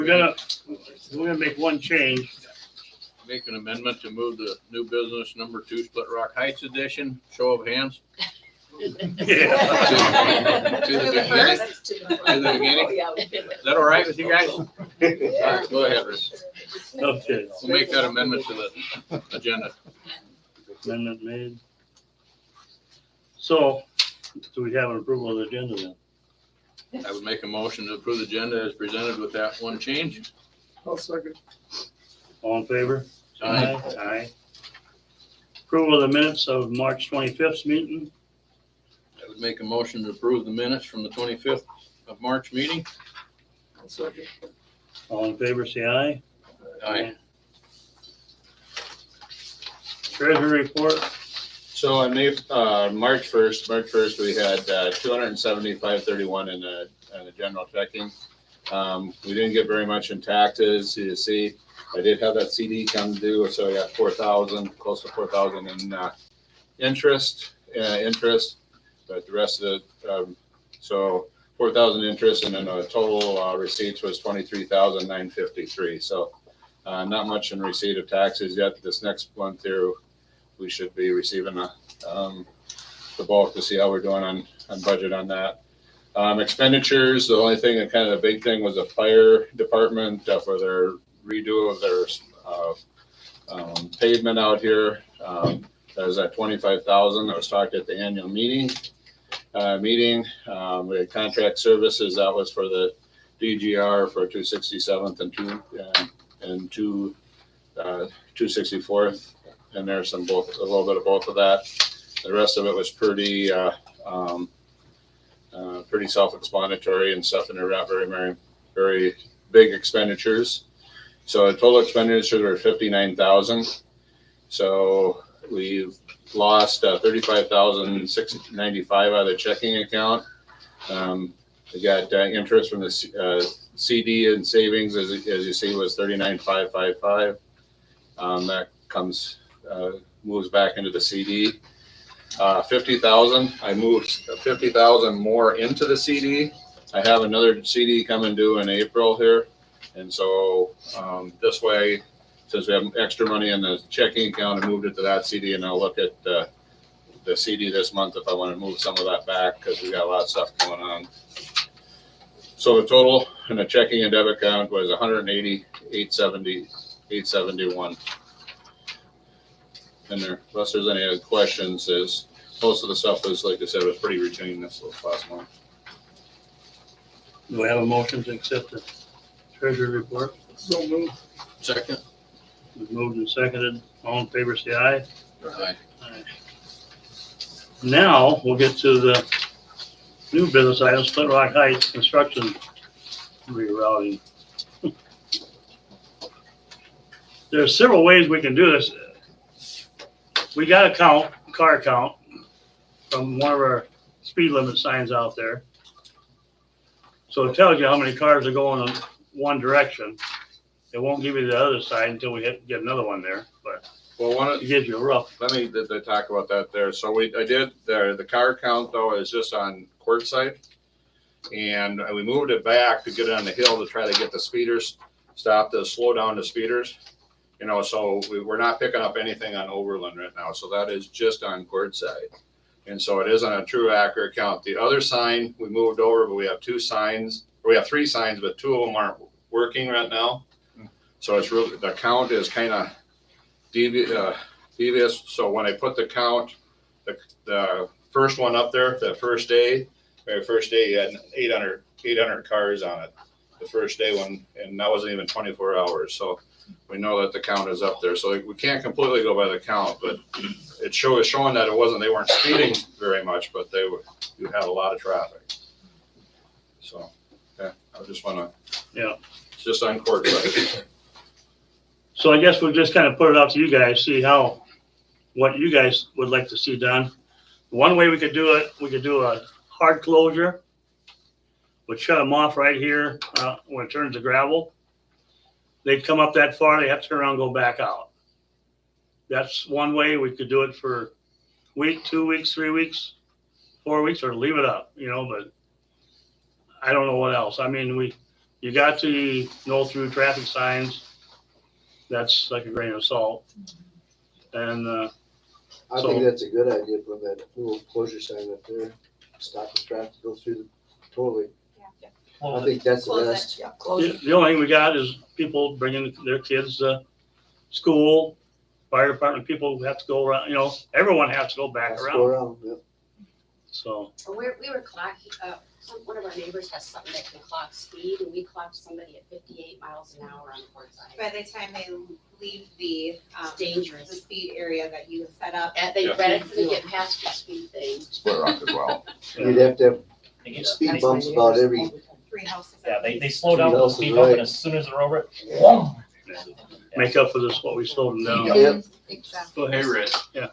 We're gonna make one change. Make an amendment to move the new business number 2 Split Rock Heights edition. Show of hands. Yeah. To the beginning. To the beginning. Is that all right with you guys? All right, go ahead, Rick. Okay, We'll make that amendment to the agenda. amendment made. So, do we have an approval of the agenda then? I would make a motion to approve the agenda as presented with that one change. I'll second. All in favor? Aye. Aye. Approval of the minutes of March 25th meeting. I would make a motion to approve the minutes from the 25th of March meeting. I'll second. All in favor, say aye. Aye. Treasury report. So on March first, we had 275.31 in the general checking. We didn't get very much in taxes. You see, I did have that CD come due, so I got 4,000, close to 4,000 in interest. But the rest of the so 4,000 interest, and then the total receipts was 23,953. So not much in receipt of taxes yet. This next month here, we should be receiving the bulk to see how we're doing on budget on that. Expenditures, the only thing that kind of the big thing was the fire department for their redo of their pavement out here. That was at 25,000. That was talked at the annual meeting. We had contract services. That was for the DGR for 267th and 264th. And there's some a little bit of both of that. The rest of it was pretty self-explanatory and stuff, and they're not very big expenditures. So the total expenditures were 59,000. So we've lost 35,695 out of the checking account. We got interest from the CD and savings, as you see, was 39,555. That comes moves back into the CD. 50,000. I moved 50,000 more into the CD. I have another CD coming due in April here, and so this way, since we have extra money in the checking account, I moved it to that CD, and I'll look at the CD this month if I want to move some of that back because we got a lot of stuff going on. So the total in the checking and debit account was 180,871. And there, unless there's any other questions, is most of the stuff was, like I said, was pretty routine this last month. Do we have a motion to accept the treasury report? So moved. Second. We've moved and seconded. All in favor, say aye. Aye. Aye. Now, we'll get to the new business items, Split Rock Heights construction rerouting. There are several ways we can do this. We got a car count from one of our speed limit signs out there. So it tells you how many cars are going in one direction. It won't give you the other side until we get another one there, but Well, it gives you a rough. let me talk about that there. So I did the car count though is just on Quartzsite, and we moved it back to get it on the hill to try to get the speeders stopped to slow down the speeders. You know, so we're not picking up anything on Overland right now. So that is just on Quartzsite. And so it isn't a true accurate count. The other sign we moved over, but we have 3 signs, but 2 of them aren't working right now. So it's really, the count is kind of devious. So when I put the count, the first one up there, the first day you had 800 cars on it. The first day and that wasn't even 24 hours. So we know that the count is up there. So we can't completely go by the count, but it's showing that they weren't speeding very much, but you had a lot of traffic. So, yeah, I just want to, it's just on Quartzsite. So I guess we'll just kind of put it out to you guys, see what you guys would like to see done. One way we could do it, we could do a hard closure. We'd shut them off right here when it turns to gravel. They'd come up that far, they have to turn around and go back out. That's one way we could do it for a week, 2 weeks, 3 weeks, 4 weeks, or leave it up, but I don't know what else. I mean, you got to know through traffic signs. That's like a grain of salt. And, I So- think that's a good idea, put that little closure sign up there, stop the traffic, go through the, totally. I think that's the Close best. it, yeah, close it. the only thing we got is people bringing their kids to school, fire department, people have to go around, everyone has to go back Let's go around. around, yeah. So, We were clocking, one of our neighbors has something that can clock speed, and we clocked somebody at 58 miles an hour on the port side. By the time they leave the, It's the dangerous. speed area that you set up. And they Yeah. read it to get past the speed thing. Split Rock as well. You'd have to have They get- speed bumps about every, 3 houses. Yeah, they slow down Speed the houses, speed bump, right. and as soon as they're over it, whoom. make up for this, what we slowed them down. Yep. Exactly. Hey, Rick. Yeah.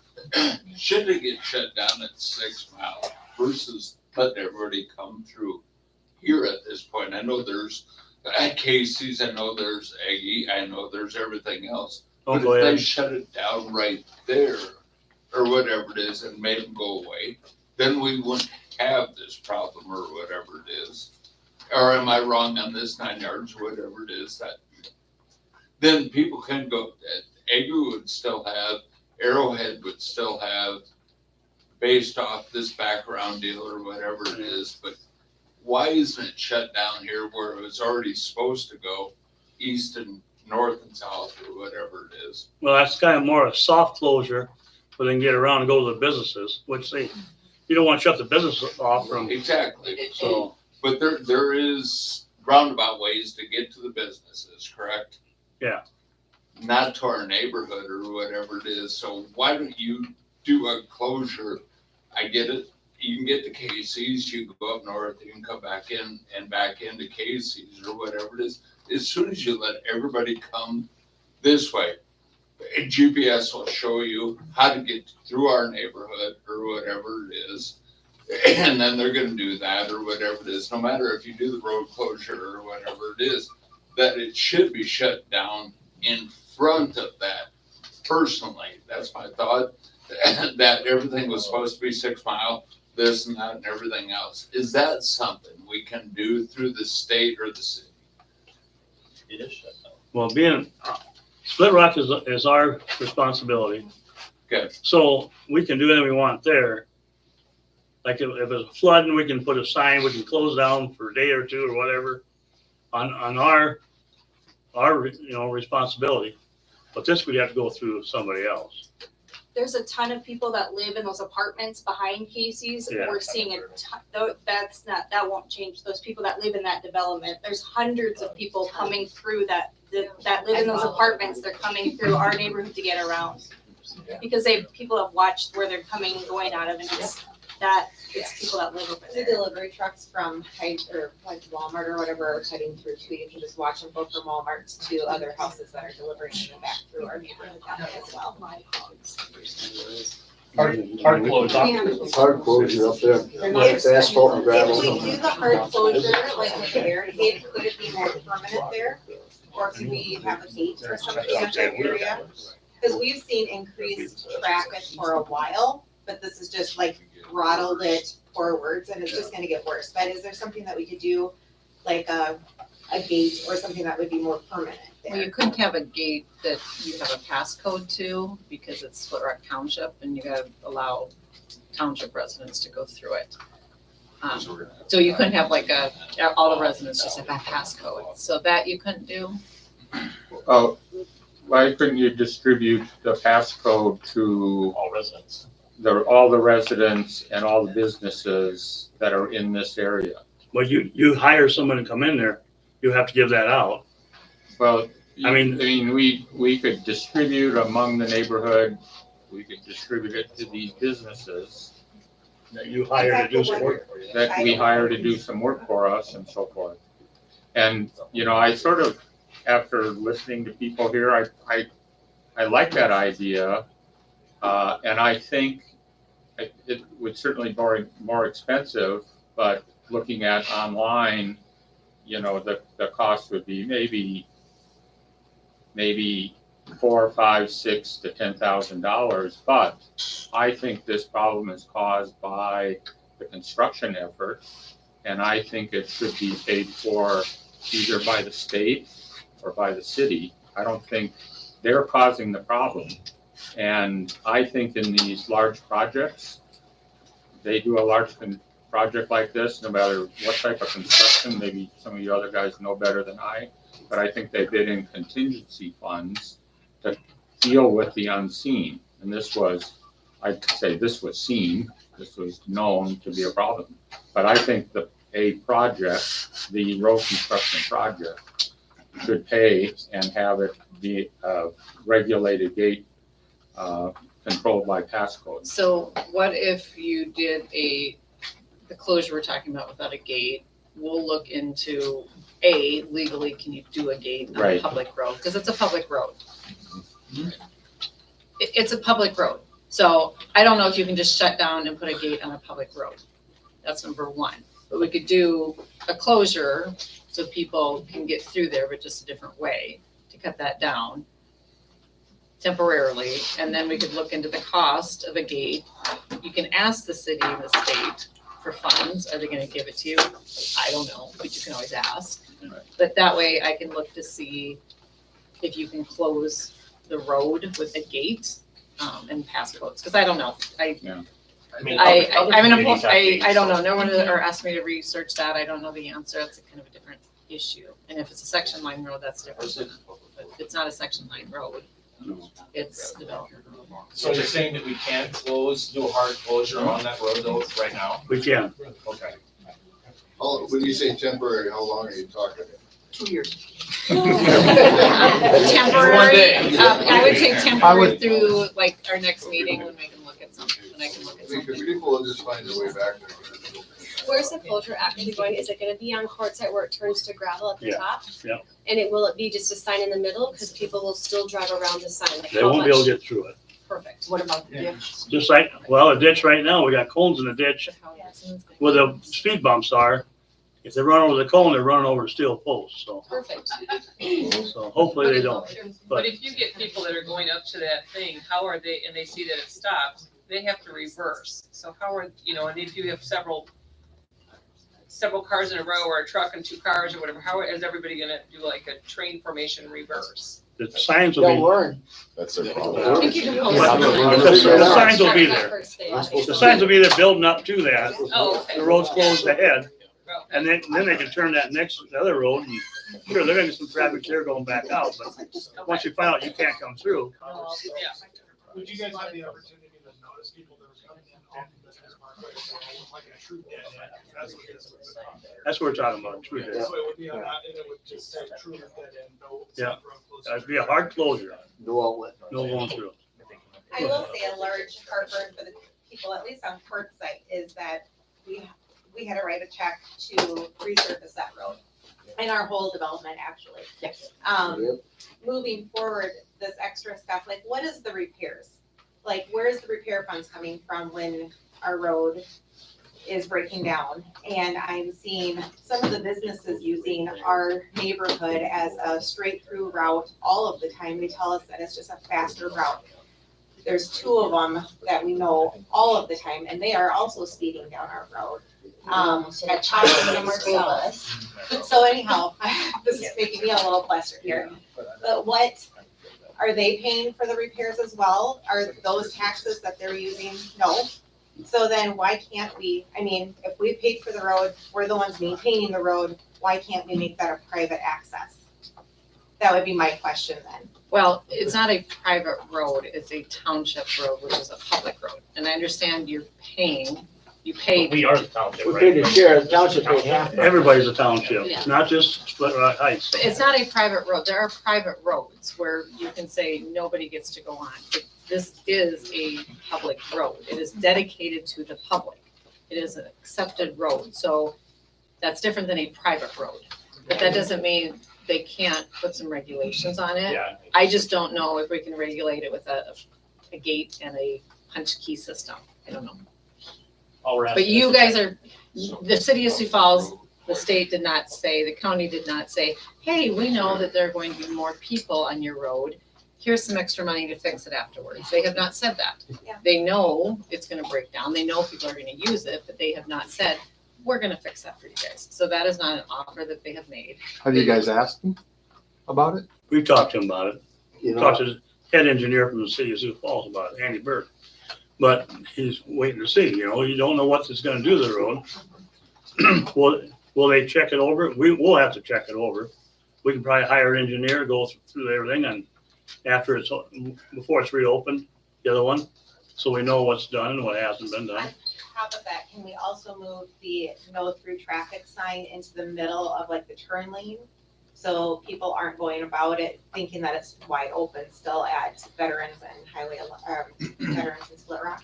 Should they get shut down at 6 Mile versus letting everybody come through here at this point? I know there's at Casey's, I know there's Aggie, I know there's everything else. Oh, But go if they ahead. shut it down right there or whatever it is and made them go away, then we wouldn't have this problem or whatever it is. Or am I wrong on this 9 yards or whatever it is that then people can go, Aggie would still have, Arrowhead would still have, based off this background deal or whatever it is, but why isn't it shut down here where it was already supposed to go east and north and south or whatever it is? Well, that's kind of more a soft closure, where they can get around and go to the businesses, which you don't want to shut the business off from, Exactly. so. But there is roundabout ways to get to the businesses, correct? Yeah. Not to our neighborhood or whatever it is. So why don't you do a closure? I get it. You can get to Casey's, you can go up north, you can come back in and back into Casey's or whatever it is. As soon as you let everybody come this way, a GPS will show you how to get through our neighborhood or whatever it is. And then they're gonna do that or whatever it is, no matter if you do the road closure or whatever it is, that it should be shut down in front of that. Personally, that's my thought, that everything was supposed to be 6 Mile, this and that and everything else. Is that something we can do through the state or the city? It is shut down. Well, Split Rock is our responsibility. Okay. So we can do anything we want there. Like if it's flooding, we can put a sign, we can close down for a day or two or whatever on our responsibility. But this we'd have to go through somebody else. There's a ton of people that live in those apartments behind Casey's. Yeah. We're seeing a ton, that won't change. Those people that live in that development, there's hundreds of people coming through that live in those apartments. They're coming through our neighborhood to get around. Because people have watched where they're coming and going out of, and it's people that live over The there. delivery trucks from like Walmart or whatever are cutting through too. You can just watch them go from Walmart's to other houses that are delivering and back through our neighborhood that way as well. Hard close. Hard closure up there, like asphalt and gravel. If we do the hard closure, like with the barricade, could it be more permanent there? Or could we have a gate or something at that area? Because we've seen increased traffic for a while, but this is just like throttled it forwards and it's just gonna get worse. But is there something that we could do, like a gate or something that would be more permanent Well, there? you couldn't have a gate that you have a passcode to because it's Split Rock Township and you gotta allow township residents to go through it. So you couldn't have like all the residents just have a passcode. So that you couldn't do. Oh, why couldn't you distribute the passcode to All residents. all the residents and all the businesses that are in this area? Well, you hire someone to come in there, you have to give that out. Well, I mean- we could distribute among the neighborhood, we could distribute it to these businesses That you hire to do some work for you. that we hire to do some work for us and so forth. And, I sort of, after listening to people here, I like that idea. And I think it would certainly be more expensive, but looking at online, the cost would be maybe $4, $5, $6 to $10,000. But I think this problem is caused by the construction effort, and I think it should be paid for either by the state or by the city. I don't think they're causing the problem. And I think in these large projects, they do a large project like this, no matter what type of construction, maybe some of you other guys know better than I, but I think they bid in contingency funds to deal with the unseen. And this was, I'd say this was seen, this was known to be a problem. But I think the road construction project should pay and have it be a regulated gate controlled by passcode. So what if you did the closure we're talking about without a gate? We'll look into legally, can you do a gate on a Right. public road? Because it's a public road. It's a public road. So I don't know if you can just shut down and put a gate on a public road. That's number one. But we could do a closure so people can get through there, but just a different way to cut that down temporarily. And then we could look into the cost of a gate. You can ask the city and the state for funds. Are they gonna give it to you? I don't know, but you can always ask. But that way I can look to see if you can close the road with a gate and passcodes, because I don't know. I mean, I'm an communities have I gates, don't so- know. No one ever asked me to research that. I don't know the answer. That's a kind of a different issue. And if it's a section line road, that's different. But if it's not a section line road, it's development. So you're saying that we can't do a hard closure on that road though, right now? We can. Okay. When you say temporary, how long are you talking? 2 years. One Temporary, day. I would say temporary through like our next meeting when we can look at something, when I can look at Because something. people will just find their way back there. Where's the closure actually going? Is it gonna be on Quartzsite where it turns to gravel at the Yeah, top? yeah. And will it be just a sign in the middle? Because people will still drive around the sign. Like They how won't be able much- to get through it. Perfect. What about the ditch? Just like, well, a ditch right now, we got cones in the ditch where the speed bumps are. If they run over the cone, they're running over a steel post, so Perfect. hopefully they don't. But if you get people that are going up to that thing, how are they, and they see that it stops, they have to reverse. So how are, and if you have several cars in a row or a truck and 2 cars or whatever, how is everybody gonna do like a train formation reverse? The signs will be, learn. That's their problem. I think you can post But it. the signs will be there. First day. The signs will be there building up to that. Oh, okay. The road's closed ahead. Well, And then they can turn that the other road and sure, they're gonna get some traffic there going back out, but once you find out you can't come through, yeah. Would you guys have the opportunity to notice people that are coming in off the business market, like a true dead end? That's what this was about. that's what we're talking about, true So dead. it would be on that, and it would just say true dead end, no. Yeah. road closed. That'd be a hard closure, No outlet. no going through. I will say a large heartburn for the people, at least on Quartzsite, is that we had to write a check to resurface that road in our whole development, actually. Yes. Yep. Moving forward, this extra stuff, like what is the repairs? Like, where's the repair funds coming from when our road is breaking down? And I'm seeing some of the businesses using our neighborhood as a straight through route all of the time. They tell us that it's just a faster route. There's 2 of them that we know all of the time, and they are also speeding down our road. At Township and Marcellus. So anyhow, this is making me a little flustered here. But what, are they paying for the repairs as well? Are those taxes that they're using? No. So then why can't we, if we paid for the road, we're the ones maintaining the road, why can't we make that a private access? That would be my question then. Well, it's not a private road, it's a township road, which is a public road. And I understand you pay. We are the township, We right? paid the share, the township paid half. Everybody's a township, Yeah. not just Split Rock Heights. But it's not a private road. There are private roads where you can say nobody gets to go on. But this is a public road. It is dedicated to the public. It is an accepted road. So that's different than a private road. But that doesn't mean they can't put some regulations on it. Yeah. I just don't know if we can regulate it with a gate and a punch key system. I don't know. But you guys are, the city of Sioux Falls, the state did not say, the county did not say, hey, we know that there are going to be more people on your road. Here's some extra money to fix it afterwards. They have not said that. Yeah. They know it's gonna break down. They know people are gonna use it, but they have not said, we're gonna fix that for you guys. So that is not an offer that they have made. Have you guys asked them about it? We've talked to him about it. You know, Talked to the head engineer from the city of Sioux Falls about it, Andy Burke. But he's waiting to see, you know, you don't know what it's gonna do to the road. Will they check it over? We will have to check it over. We can probably hire an engineer, go through everything, and after it's, before it's reopened, the other one, so we know what's done and what hasn't been done. On top of that, can we also move the no through traffic sign into the middle of like the turn lane? So people aren't going about it thinking that it's wide open still at Veterans and Veterans and Split Rock?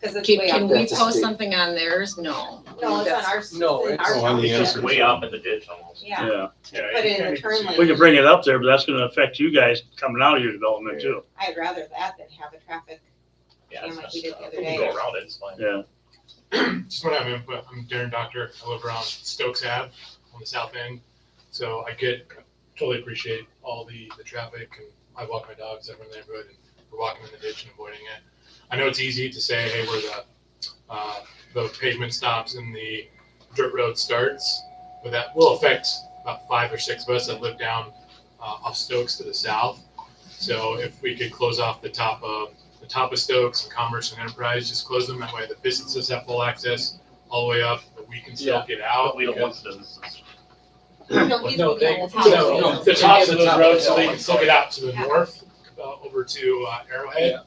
Cause it's way Can up. we That's a post state. something on theirs? No. No, it's on our. No, it's it's our- on the It's just entrance. way up in the ditch almost. Yeah, Yeah, put it in the turn we lane. can bring it up there, but that's gonna affect you guys coming out of your development too. I'd rather that than have a traffic Yeah, jam it's like just, we did the other we day. can go around it, it's fine. Yeah, Just want to have input. I'm Darren Doctor. I live around Stokes Ave on the south end. So I totally appreciate all the traffic, and I walk my dogs over in the neighborhood, and we're walking in the ditch and avoiding it. I know it's easy to say, hey, where the pavement stops and the dirt road starts, but that will affect about 5 or 6 of us that live down off Stokes to the south. So if we could close off the top of Stokes and Commerce and Enterprise, just close them, that way the businesses have full access all the way up, but we can still get out. But we don't want businesses. No, he's No, looking they, at the top. no, the tops of those roads, so they can still get out to the north, over to Arrowhead.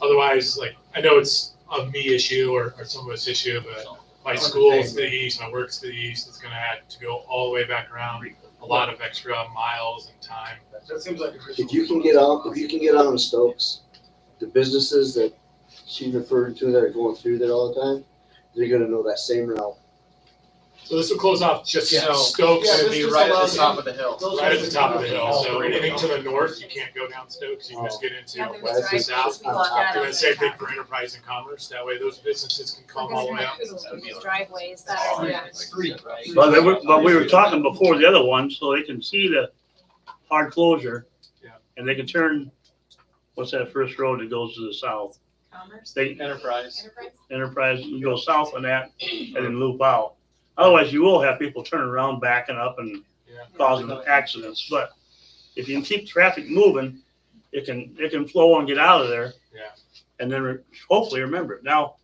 Otherwise, like, I know it's a me issue or some of us issue, but my school's to the east, my work's to the east, it's gonna have to go all the way back around, a lot of extra miles and time. That seems like a if you can get on the Stokes, the businesses that she referred to that are going through there all the time, they're gonna know that same route. So this will close off just Yeah. Stokes. Yeah, and this be just right at allows the top you- of the hill. those Right are at the top of the the hill. So top. anything to the north, you can't go down Stokes. You can just get into Yeah, there's Well, that's the just- south. We want that Do on the same the thing top. for Enterprise and Commerce. That way those businesses can come all the way up. These driveways that are, yeah. Street, right? but we were talking before the other one, so they can see the hard closure. Yeah. And they can turn, what's that first road that goes to the south? Commerce, They, Enterprise. Enterprise, you go south on that and then loop out. Otherwise, you will have people turning around, backing up and Yeah. causing accidents. But if you can keep traffic moving, it can flow and get out of there. Yeah. And then hopefully remember it. Now,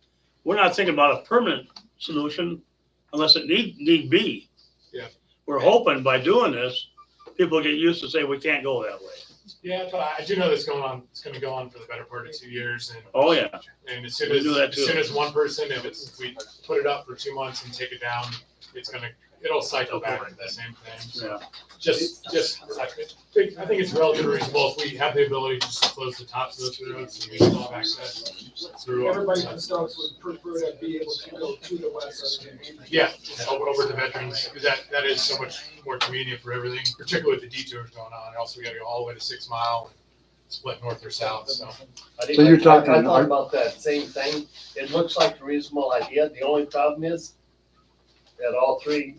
we're not thinking about a permanent solution unless it need be. Yeah. We're hoping by doing this, people get used to say we can't go that way. Yeah, but I do know that's going on. It's going to go on for the better part of 2 years, and Oh, yeah. and as soon We as do that too. one person, if we put it up for 2 months and take it down, it'll cycle back to the same thing. So Yeah. I think it's relatively reasonable if we have the ability to just close the tops of those roads, so we still have access through. Everybody from Stokes would prefer to be able to go to the west side. Yeah, over to Veterans, because that is so much more convenient for everything, particularly with the detours going on. And also, we got to go all the way to 6 Mile and split north or south. So So you're talking- I thought about that same thing. It looks like a reasonable idea. The only problem is at all 3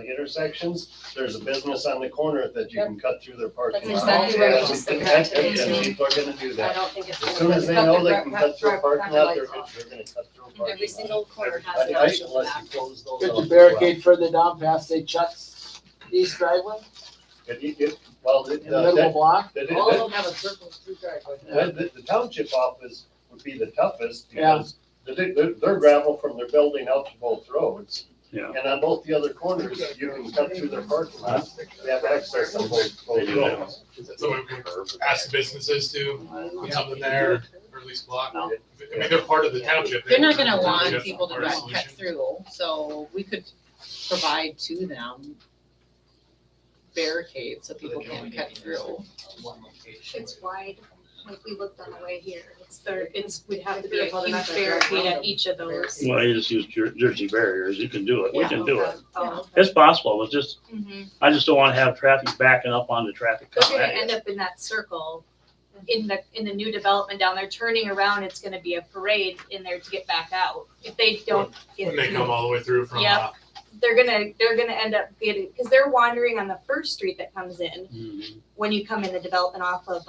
intersections, there's a business on the corner that you can cut through their parking That's lot. exactly what I And was thinking about today, and too. people are gonna do I that. don't think it's. As gonna soon as they cut know the they gra- can cut through a gra- parking gra- lot, they're lights off. gonna cut through a And parking every lot. single corner has At an night, option for unless that. you close those Could off you as barricade further down past, say, Chuck's east driveway, Well, in the middle of the block? All All of them have a circle through driveway. The township office would be the toughest Yeah. because they're gravel from their building out to both roads. Yeah. And on both the other corners, you can cut through their parking lot. They have access on both roads. So we can ask the businesses to put something there, or at least block. I mean, they're part of the township. They're not gonna They're want just people to part of the cut solution. through, so we could provide to them barricades so people can't cut through. It's wide, like we looked on the way here. We'd have to be a huge barricade at each of those. Well, you just use Jersey barriers. You can do it. We can do it. Oh, It's possible. It's just, Mhm. I just don't want to have traffic backing up on the traffic. They're coming gonna at you. end up in that circle, in the new development down there, turning around, it's gonna be a parade in there to get back out. If they don't get When they come through, all the way through from, Yep. they're gonna end up getting, because they're wandering on the first street that comes in Mhm. when you come in the development off of,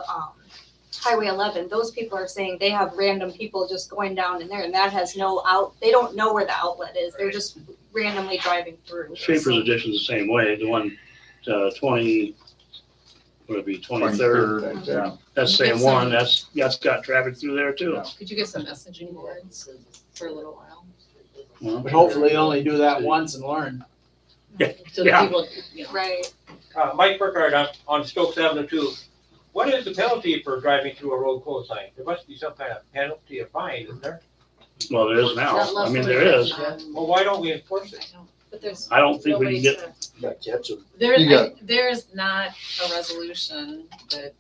Highway 11, those people are saying they have random people just going down in there and that has no out, they don't know where the outlet is. They're just randomly driving through. Schaefer's Edition's the same way, the one, 20, would it be 23rd? Yeah. That's the same one, that's got traffic through there too. Could you get some messaging boards for a little while? Well, But hopefully only do that once and learn. So the Yeah. people, you know. Right. Mike Burkhardt on Stokes Avenue too. What is the penalty for driving through a road closed sign? There must be some kind of penalty or fine, isn't there? Well, there is now, I mean, there is. Well, why don't we enforce it? But there's. I don't think we can nobody's get, gonna- Gotta catch them. There's not a resolution that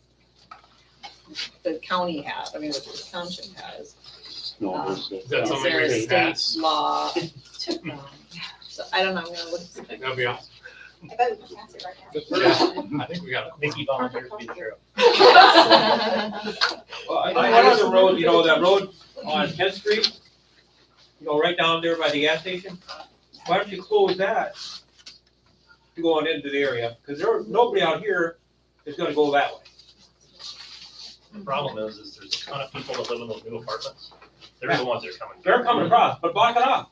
the county has, I mean, that the township has. no, it's, Is that Is something there we a can state pass? law? So I don't know, I'm gonna look. That'd be awesome. I bet we can pass it right now. Yeah, I think we got it. Mickey volunteers to be the sheriff. Well, one other road, you know, that road on 10th Street, you know, right down there by the gas station. Why don't you close that to go on into the area? Because nobody out here is gonna go that way. The problem is there's a ton of people that live in those new apartments. They're the ones that are coming. They're coming across, but block it off.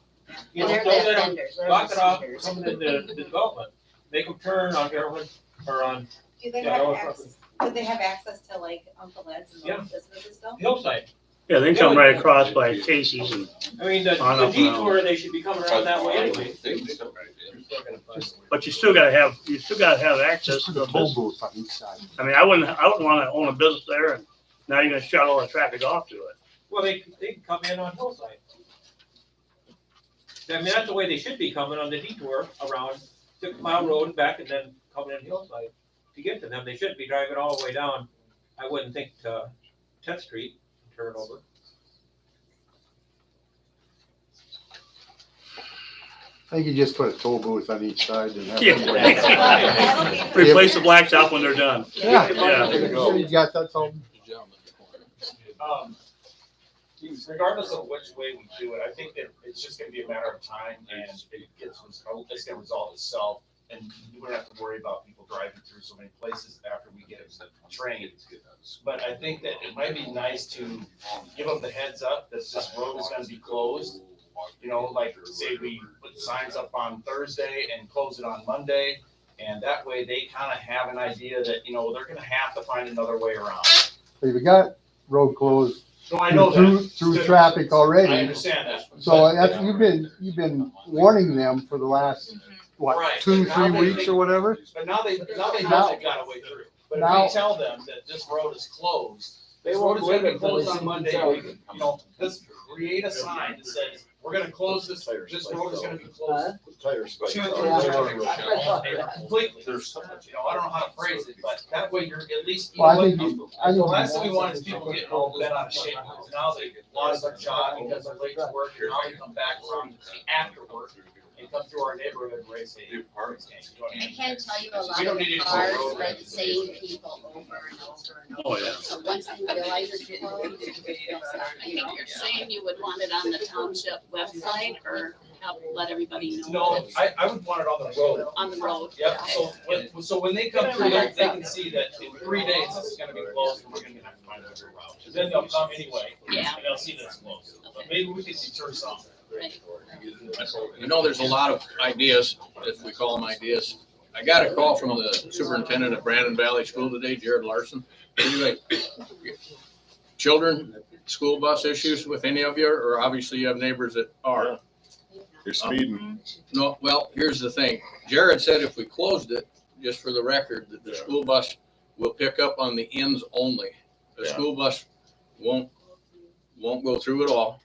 You know, And they're don't the let 'em offenders, they're block the it off, offenders. coming into the development. Make them turn on Garwood or on Do they Yeah, have no, access, do they have access to like Uncle Ed's and Yeah. those businesses still? Hillside. yeah, they come right across by Casey's and, I mean, the On up and around. detour, they should be coming around that way anyway. but you still gotta have access to the business. on each side. I mean, I wouldn't wanna own a business there and now you're gonna shut all the traffic off to it. Well, they can come in on Hillside. I mean, that's the way they should be coming on the detour around 6 Mile Road and back and then coming in Hillside to get to them. They shouldn't be driving all the way down, I wouldn't think, to 10th Street, turn over. I think you just put a toll booth on each side and have. Yeah. Replace the blacktop when they're done. Yeah. Yeah. There you go. You got that, so. Regardless of which way we do it, I think that it's just gonna be a matter of time and it's gonna resolve itself. And we don't have to worry about people driving through so many places after we get it trained. But I think that it might be nice to give them the heads up that this road is gonna be closed. You know, like say we put signs up on Thursday and close it on Monday. And that way they kind of have an idea that, you know, they're gonna have to find another way around. We got road closed. So I know that. Through traffic already. I understand that. So that's, you've been warning them for the last, what, Right, 2, but now 3 they- weeks or whatever? But now they know Now- they've got a way through. But if now- we tell them that this road is closed, They this road won't is gonna believe be it till closed they on see Monday, themselves. you know, let's create a sign that says, we're gonna close this road is gonna be closed. Tires. Completely. You know, I don't know how to phrase it, but that way you're at least, you Well, know I what, think, the last thing we want is people getting all bent out of shape. Now they lost their job because they're late to work, now they come back from after work and come through our neighborhood and race a parks game. I can tell you a lot We don't of need any cars more road that rage. save people over and over and Oh, over. yeah. So once they realize it's closed, they'll stop. I think you're saying you would want it on the township website or help let everybody know. No, that it's I would want it on the road. on the road. Yep, so when they come through, they can see that in 3 days, this is gonna be closed, and we're gonna have to find a different route. Then they'll come anyway, and Yeah. they'll see that it's closed. But maybe we could deter some. Right. You know, there's a lot of ideas, if we call them ideas. I got a call from the superintendent at Brandon Valley School today, Jared Larson. Anyway, children, school bus issues with any of you, or obviously you have neighbors that are? You're speeding. No, well, here's the thing. Jared said if we closed it, just for the record, that the school bus will pick up on the ends only. The school bus won't go through at all,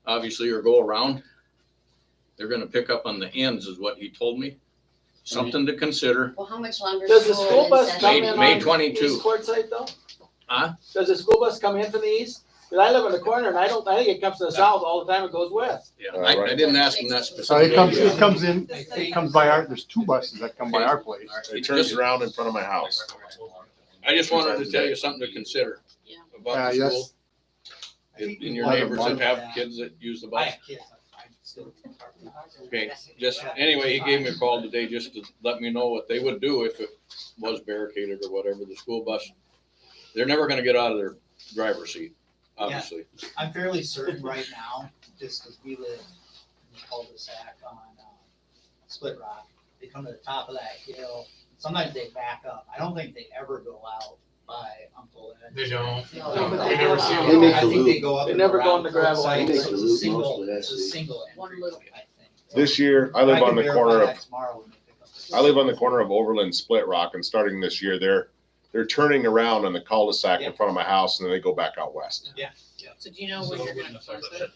obviously, or go around. They're gonna pick up on the ends is what he told me. Something to consider. Well, how much longer? Does the school bus in come session? in May on 22. East Quartzsite though? Huh? Does the school bus come in from the east? Cause I live in the corner and I think it comes to the south all the time, it goes west. Yeah, I didn't ask him that So specifically. it comes by there's 2 buses that come by our place. It turns around in front of my house. I just wanted to tell you something to consider about the yes. school. In your neighbors that have kids that use the bus. Okay, just, anyway, he gave me a call today just to let me know what they would do if it was barricaded or whatever. The school bus They're never gonna get out of their driver's seat, obviously. I'm fairly certain right now, just because we live in the cul-de-sac on Split Rock, they come to the top of that hill. Sometimes they back up. I don't think they ever go out by Uncle Ed. They don't. No, but We never see them. They make I the think they loop. go up They and never go around on the gravel. site, They make so the it's a loop single, mostly, I it's a see. single entry, I think. This year, I live can on the verify corner of, that tomorrow when they pick up the- I live on the corner of Overland Split Rock, and starting this year, they're turning around on the cul-de-sac in front of my house, and then they go back out west. So do you know when you're gonna close it?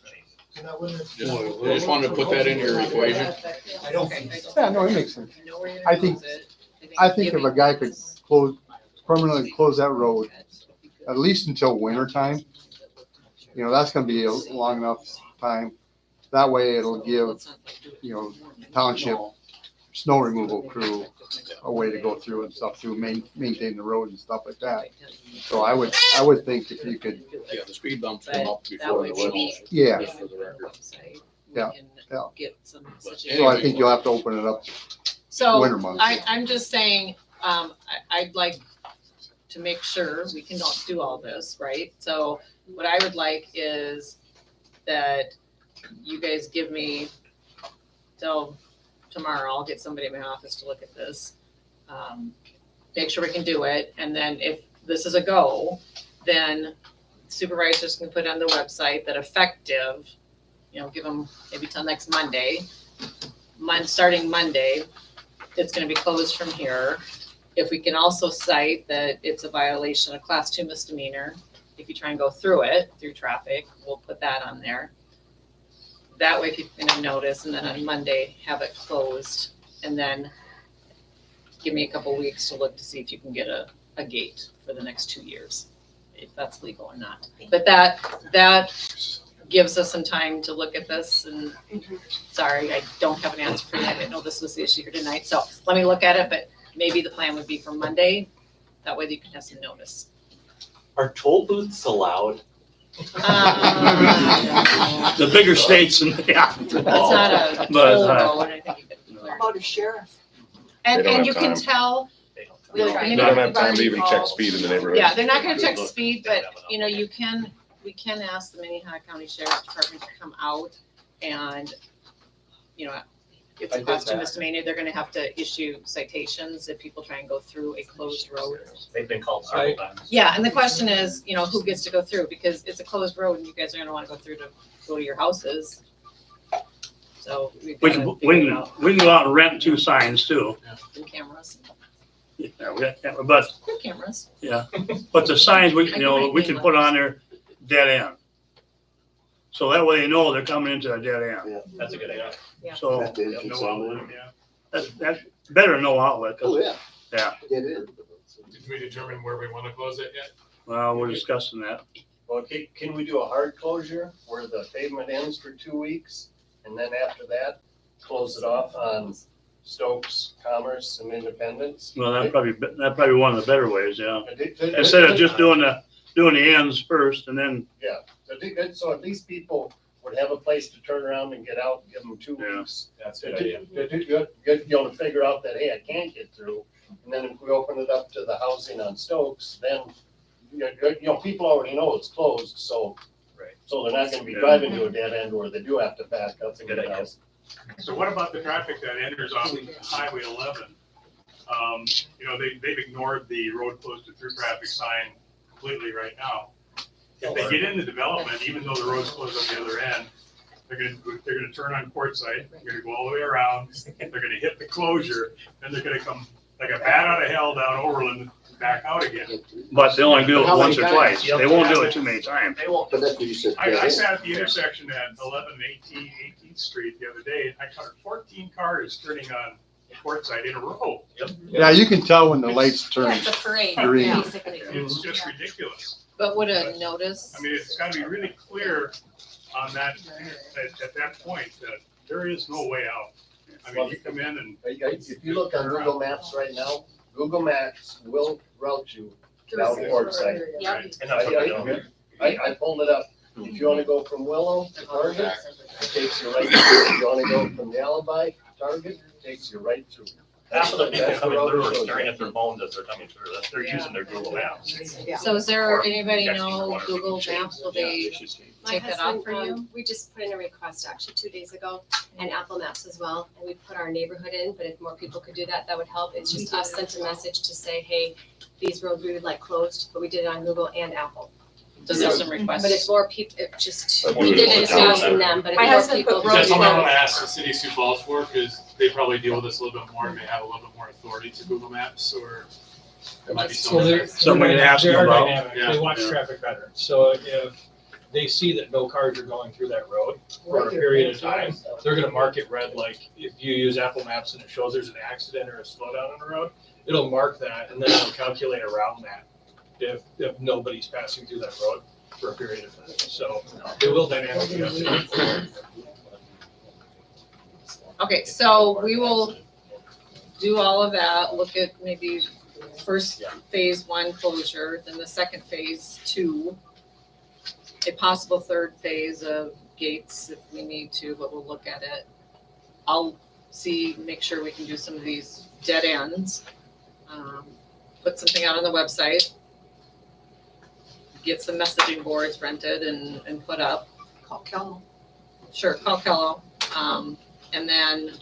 Just wanted to put that in your equation. I don't Okay, think so. Yeah, no, it makes sense. You know where you're I gonna think- close it. I think if a guy could permanently close that road, at least until winter time, that's gonna be a long enough time. That way it'll give, township snow removal crew a way to go through and stuff to maintain the road and stuff like that. So I would think if you could, Yeah, the speed bumps come up That before way the maybe. winter. Yeah. Just for the record. Website, we Yeah, can yeah. Get some. so I think you'll have to open it up So winter months. I'm just saying, I'd like to make sure we can do all this, right? So what I would like is that you guys give me till tomorrow, I'll get somebody in my office to look at this. Make sure we can do it, and then if this is a go, then supervisors can put on the website that effective, give them maybe till next Monday. Starting Monday, it's gonna be closed from here. If we can also cite that it's a violation of class 2 misdemeanor, if you try and go through traffic, we'll put that on there. That way people can have notice, and then on Monday, have it closed, and then give me a couple weeks to look to see if you can get a gate for the next 2 years, if that's legal or not. But that gives us some time to look at this, and sorry, I don't have an answer for you. I didn't know this was the issue here tonight, so let me look at it, but maybe the plan would be for Monday. That way you can have some notice. Are toll booths allowed? The bigger states, and yeah. That's not a But, toll road, I think you could. How about a sheriff? They And, don't and have you can time. tell. They don't have time to even check speed in the neighborhood. Yeah, they're not gonna check speed, but, we can ask the Minnehaha County Sheriff's Department to come out and, it's I a did class 2 that. misdemeanor, they're gonna have to issue citations if people try and go through a closed road. They've been called several times. Yeah, and the question is, who gets to go through, because it's a closed road and you guys are gonna wanna go through to go to your houses. So we've We gotta can, figure it we can, out. we can go out and rent 2 signs too. And cameras, Yeah, we got camera, but, good cameras. yeah, but the signs, we I can make we new can put ones. on there, dead end. So that way they know they're coming into a dead end. That's a good idea. Yeah. So That did No something. outlet, yeah. that's better no outlet. 'cause- Oh, yeah. Yeah, Get in. Did we determine where we want to close it yet? well, we're discussing that. Well, can we do a hard closure where the pavement ends for 2 weeks? And then after that, close it off on Stokes, Commerce and Independence? Well, that'd probably one of the better ways, yeah. Instead of just doing the ends first and then, Yeah, so at least people would have a place to turn around and get out, and give them 2 Yeah. weeks. That's a good idea. To figure out that, hey, I can't get through. And then if we open it up to the housing on Stokes, then, people already know it's closed, so. Right. So they're not gonna be Yeah. driving to a dead end where they do have to back up and Good get idea. out. So what about the traffic that enters off Highway 11? They've ignored the road closed to through traffic sign completely right now. If they get into development, even though the road's closed on the other end, they're gonna turn on Quartzsite, they're gonna go all the way around, they're gonna hit the closure, then they're gonna come like a bat out of hell down Overland, back out again. but they only do it How many once or times? twice. They won't do it too many times. They won't. But that's what you said. I sat at the intersection at 18th Street the other day, and I counted 14 cars turning on Quartzsite in a row. Yeah, you can tell when the lights turn Yeah, it's a parade, green. basically. It's just ridiculous. But would a notice? I mean, it's gotta be really clear on that, at that point, that there is no way out. I mean, you come in and. If you look on Google Maps right now, Google Maps will route you down Quartzsite. Yep. And that's what I do. I pulled it up. If you wanna go from Willow to Target, it takes you right through. If you wanna go from the Alibi to Target, it takes you right through. Half of the people coming through are staring at their phones as they're coming through. They're using their Google Maps. So is there anybody Actually, know one of Google the Maps, will they My take that off husband, for you? we just put in a request actually 2 days ago, and Apple Maps as well, and we put our neighborhood in, but if more people could do that, that would help. It's just us sent a message to say, hey, these roads we would like closed, but we did it on Google and Apple. So there's some requests. But if more people, it just, But we we didn't would discuss put them, but if My more husband people. put Is that something I road wanna ask the city of Sioux Falls for, cause they probably deal with this a little bit more and may have a little bit more authority to Google Maps, or it might be So something. somebody to ask They them are about. dynamic. Yeah. They watch traffic better. So if they see that no cars are going through that road for a period of time, they're gonna mark it red, like if you use Apple Maps and it shows there's an accident or a slowdown on the road, it'll mark that and then it'll calculate around that if nobody's passing through that road for a period of time. So it will dynamically update. Okay, so we will do all of that, look at maybe first phase 1 closure, then the second phase 2, a possible third phase of gates if we need to, but we'll look at it. I'll make sure we can do some of these dead ends, put something out on the website, get some messaging boards rented and put up. Call Kelmo. Sure, call Kello, and then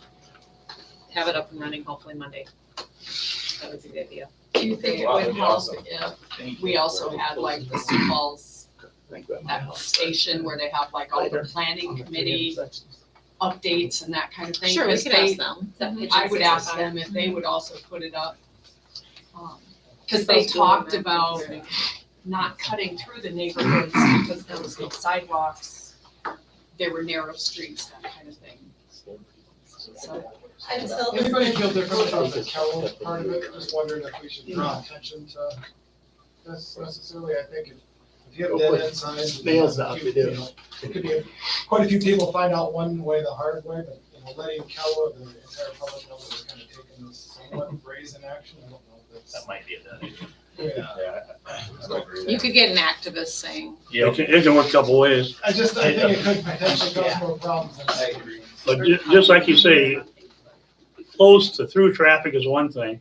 have it up and running hopefully Monday. That would be the idea. Do you think it would help if we also had like the Sioux Falls that station where they have like all the planning committee updates and that kind of thing? Sure, we 'Cause can they- ask them. I would ask them if they would also put it up. Cause Keep they those going, talked man. about not cutting through the neighborhoods because there was no sidewalks. There were narrow streets, that kind of thing. So, Until Anybody feel different about the Cal part of it? Just wondering if we should draw attention to this necessarily. I think if you have dead end signs. Nails out, we do. It could be, quite a few people find out one way the hard way, but, letting Cal, the entire public know that we're kind of taking this somewhat brazen action. I don't know if that's. That might be a dead end. You could get an activist saying. It can work a couple ways. I think it could potentially cause more problems. But just like you say, close to through traffic is one thing,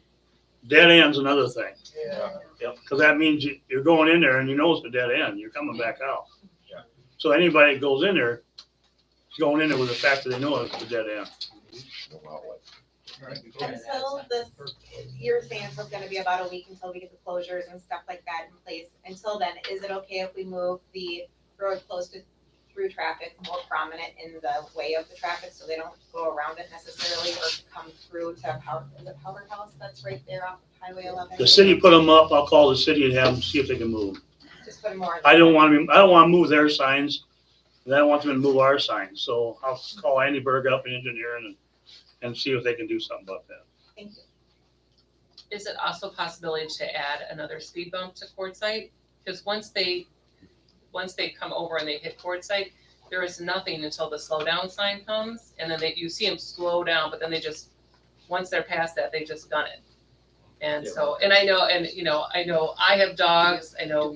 dead end's another thing. Yeah. Cause that means you're going in there and you know it's a dead end, you're coming back out. So anybody that goes in there is going in there with the fact that they know it's a dead end. Until this, you're saying so it's gonna be about a week until we get the closures and stuff like that in place. Until then, is it okay if we move the road close to through traffic more prominent in the way of the traffic so they don't go around it necessarily or come through to Howard House that's right there off of Highway 11? The city put them up, I'll call the city and have them see if they can move them. Just put more. I don't wanna move their signs, and I don't want them to move our signs, so I'll call Andy Berg up in engineering and see if they can do something about that. Thank you. Is it also a possibility to add another speed bump to Quartzsite? Because once they come over and they hit Quartzsite, there is nothing until the slow down sign comes, and then you see them slow down, but then once they're past that, they just gun it. And so, and I know I have dogs, I know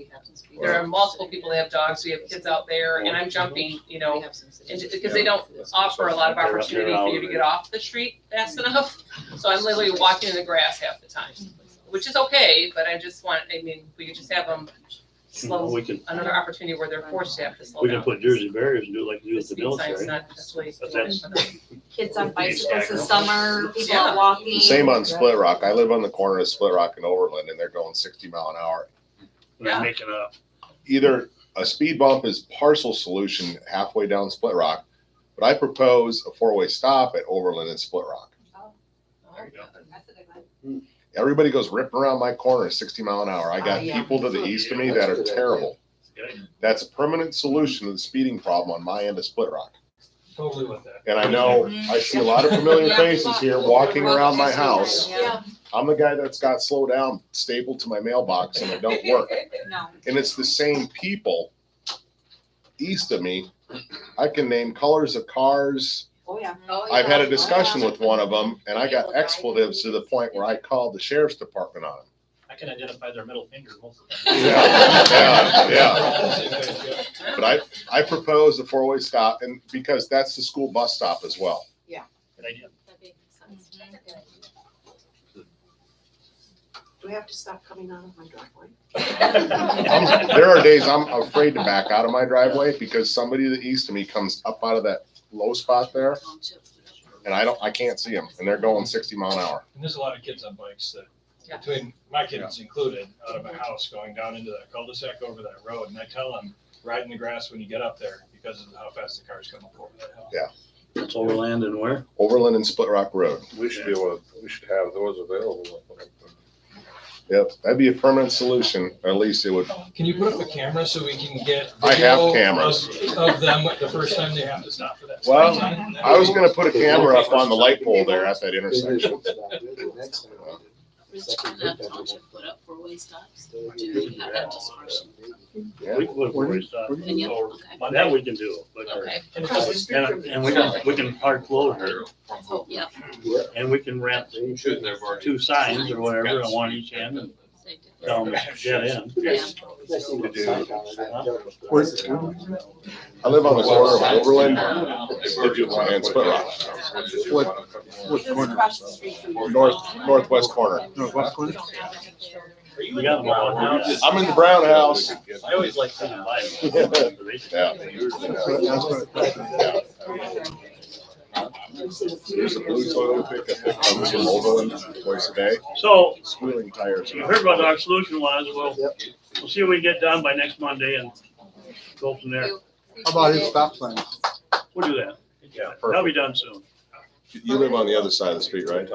there are multiple people that have dogs, we have kids out there, and I'm jumping, because they don't offer a lot of opportunity for you to get off the street fast enough. So I'm literally walking in the grass half the time, which is okay, but we could just have them slow, another opportunity where they're forced to have to slow We down. can put Jersey barriers and do like you do at the Speed sign's military. not necessarily But that's- Kids on bicycles this summer, people out Yeah. walking. Same on Split Rock. I live on the corner of Split Rock and Overland, and they're going 60 mile an hour. They're making Either a speed bump is partial solution halfway down Split Rock, but I propose a 4-way stop at Overland and Split Rock. Everybody goes ripping around my corner at 60 mile an hour. I got people to the east of me that are terrible. That's a permanent solution to the speeding problem on my end of Split Rock. Totally with that. And I know I see a lot of familiar faces here walking around my house. Yeah. I'm the guy that's got slow down stapled to my mailbox and it don't work. No. And it's the same people east of me. I can name colors of cars. Oh, yeah. I've had a discussion with one of them and I got expletives to the point where I called the sheriff's department on them. I can identify their middle finger most of the time. Yeah. But I propose a 4-way stop, and because that's the school bus stop as well. Yeah. Good idea. Do I have to stop coming out of my driveway? There are days I'm afraid to back out of my driveway because somebody to the east of me comes up out of that low spot there and I can't see them and they're going 60 mile an hour. And there's a lot of kids on bikes that, Yeah. between my kids included, out of my house going down into that cul-de-sac over that road. And I tell them, ride in the grass when you get up there because of how fast the cars come up over that hill. Yeah. That's Overland and where? Overland and Split Rock Road. We should be able to, we should have those available. Yep, that'd be a permanent solution. At least it would. Can you put up a camera so we can get I have video cameras. of them the first time they have to stop for that? Well, stop sign? I was gonna put a camera up on the light pole there at that intersection. Rich, can that township put up four-way stops? Do you have that discretion? Yeah. We can put four-way stop. And you, So, okay. that we can do. But, Okay. and we can hard close her. Yep. And we can rent two signs or whatever on one each end and tell them to get in. Yeah. I live on the corner of Overland and Split Rock. What corner? Northwest corner. Northwest corner? We got them all now. I'm in the Brown House. I always like saying Yeah. There's a blue Toyota pickup that comes from Overland twice a day. So, Squealing tires. you heard what our solution was. We'll see what we get done by next Monday and go from there. How about his stop sign? We'll do that. Yeah, That'll be done soon. You live on the other side of the street, right?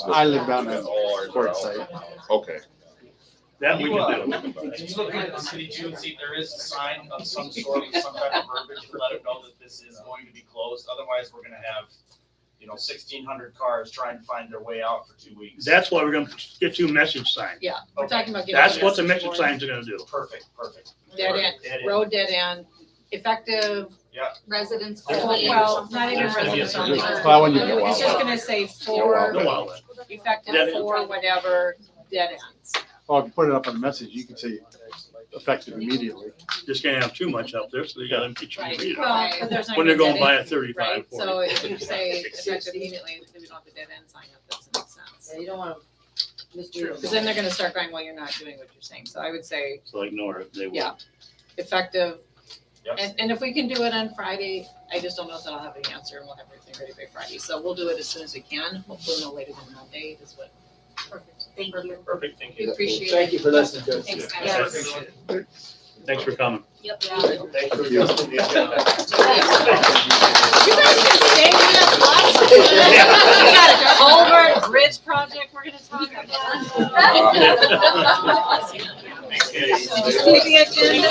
I live down at Court site. Okay. That we can do. Can you look at the city too and see if there is a sign of some sort, some type of verbiage to let them know that this is going to be closed? Otherwise, we're gonna have, 1,600 cars trying to find their way out for 2 weeks. That's why we're gonna get you message signs. Yeah, we're talking about getting. That's what the message message board. signs are gonna do. Perfect. Dead end, road dead end, effective. Residents. Well, not even residents only. Well, when you go It's just gonna say No for, outlet. effective Dead end. for whatever, dead ends. Well, if you put it up on the message, you can say effective immediately. Just can't have too much up there, so you gotta get you read it. Well, but there's not When they're even going dead by end, at 35, right? 40. So if you say effective immediately, then we don't have the dead end sign up, doesn't make sense. You don't want to. True, because then they're gonna start going, well, you're not doing what you're saying, so I would say So ignore it. They will. Yeah. effective. Yep. And if we can do it on Friday, I just don't know if I'll have the answer and we'll have everything ready by Friday, so we'll do it as soon as we can, hopefully no later than Monday is what. Perfect. Thank you. Perfect, thank We you. appreciate it. Thank you for listening to us. Thanks, Yeah. guys. Thanks for coming. Yep. Thanks for adjusting the agenda. You guys can stay, we have lots of. We got a culvert bridge project we're gonna talk about. See the agenda?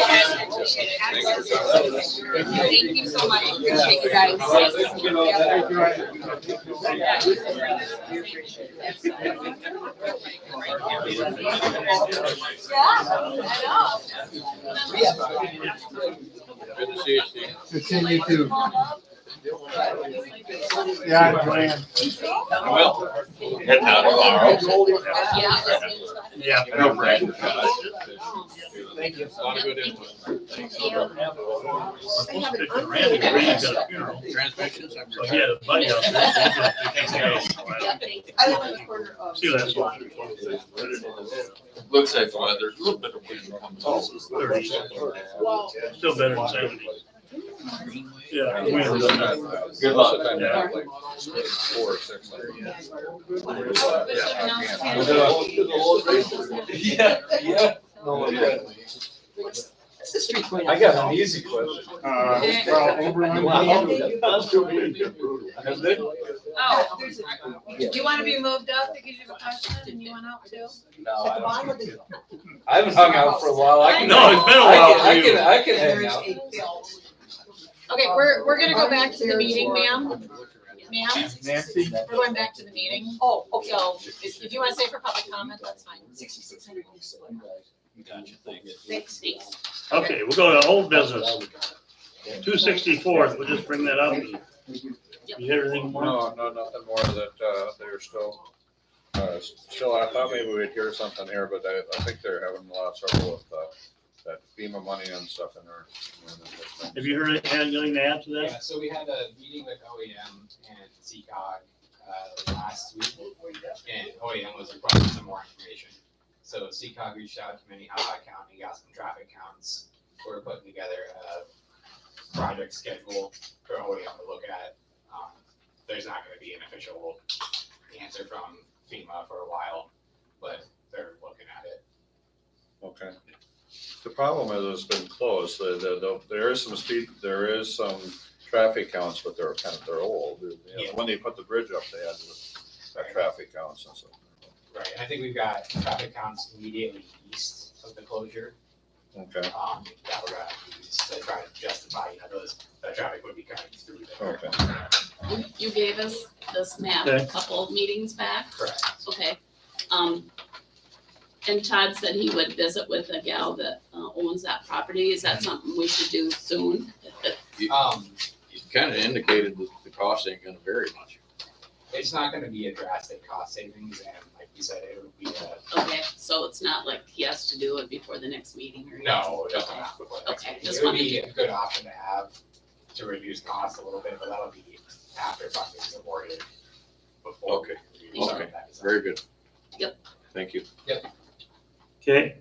Thank you so much. Appreciate you guys. Good to see you, Steve. Good seeing you too. Yeah, Joanne. Well, heading out tomorrow. Yeah. I know Brad. Thank you. A lot of good input. Randy Green's got a funeral. Transmissions. So he had a buddy out there. I live in the corner of. See, that's what. Looks like weather, a little bit of wind comes also. 30. Well. Still better than 70. Yeah. we haven't done that. Good luck. Yeah. Like 4 or 6. Yeah. It's the street queen. I got an easy question. Well, Overland. Oh, do you wanna be moved up because you have a question and you want out too? No, I haven't hung out for a while. No, it's been a while for you. I can hang out. Okay, we're gonna go back to the meeting, ma'am. Ma'am, Nancy? we're going back to the meeting. Oh, okay. So if you wanna stay for public comment, that's fine. Gotcha, thanks. Thanks. Okay, we'll go to old business. 264th, we'll just bring that up. You hear anything more? No, nothing more that, they're still, I thought maybe we'd hear something here, but I think they're having a lot of trouble with, that FEMA money and stuff in there. Have you heard anything to add to Yeah, that? so we had a meeting with OEM and CCOG last week, and OEM was requesting some more information. So CCOG reached out to Minnehaha County, got some traffic counts. We're putting together a project schedule for OEM to look at. There's not gonna be an official answer from FEMA for a while, but they're looking at it. Okay. The problem is it's been closed. There is some speed, there is some traffic counts, but they're old. You know, Yeah. When they put the bridge up, they had traffic counts and stuff. Right, and I think we've got traffic counts immediately east of the closure, Okay. that we're gonna use to try to justify, that traffic would be coming through there. Okay. You gave us this map Okay. a couple of meetings back. Correct. Okay. And Todd said he would visit with a gal that owns that property. Is that something we should do soon? You kind of indicated that the cost ain't gonna vary much. It's not gonna be a drastic cost savings, and like you said, it would be Okay, so it's not like he has to do it before the next meeting or anything? no, definitely not before the next Okay, meeting. just It would wanted be to- a good option to have to reduce costs a little bit, but that'll be after funding is awarded. Before. Okay. we start Okay, that design. very good. Yep. Thank you. Okay.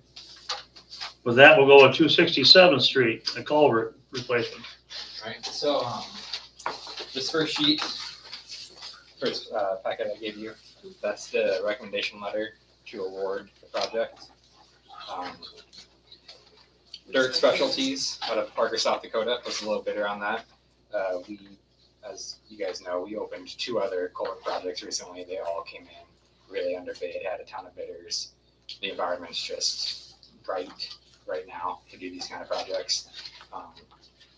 With that, we'll go with 267th Street, a culvert replacement. Right, so, This first sheet, first packet I gave you, that's the recommendation letter to award the project. Dirt Specialties out of Parker, South Dakota was a little bidder on that. We, as you guys know, we opened 2 other culvert projects recently. They all came in really underbid, had a ton of bidders. The environment's just right now to do these kind of projects.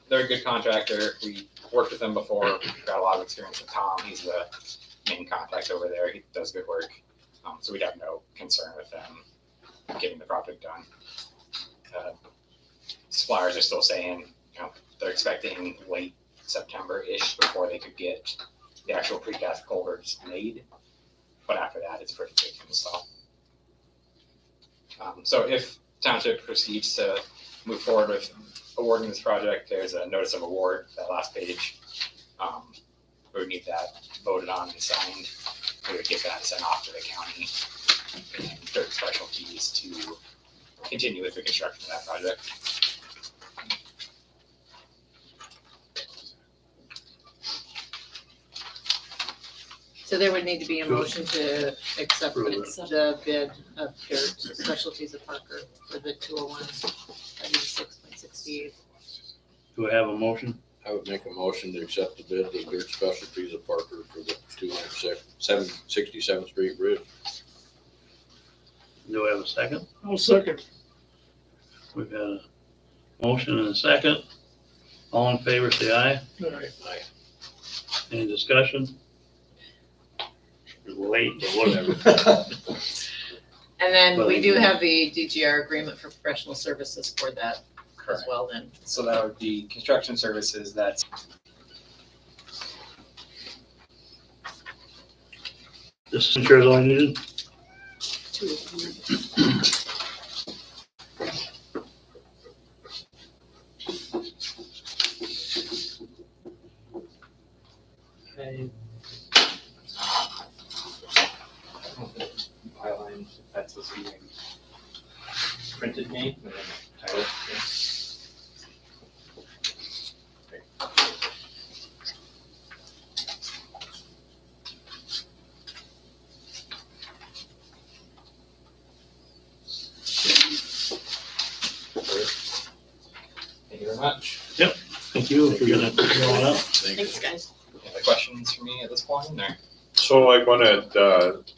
They're a good contractor. We worked with them before, got a lot of experience with Tom. He's the main contact over there. He does good work. So we'd have no concern with them getting the project done. Suppliers are still saying, they're expecting late September-ish before they could get the actual precast culverts made. But after that, it's pretty quick to install. So if Township proceeds to move forward with awarding this project, there's a notice of award, that last page. We would need that voted on and signed. We would get that sent off to the county and Dirt Specialties to continue with the construction of that project. So there would need to be a Sure. motion to accept Approve it. the bid of Dirt Specialties of Parker for the 201, 6.68. Do I have a motion? I would make a motion to accept the bid of Dirt Specialties of Parker for the 267th Street Bridge. Do I have a second? I'll second. We've got a motion and a second. All in favor, say aye. Aye. Any discussion? Late, but whatever. And then we do have the DGR agreement for professional services for that as well then. So that would be construction services, that's This signature is all I needed. byline, that's supposed to be printed name and then title. Thank you very much. Thank you for getting it drawn up. Thanks, guys. Any other questions for me at this point, or? So like when it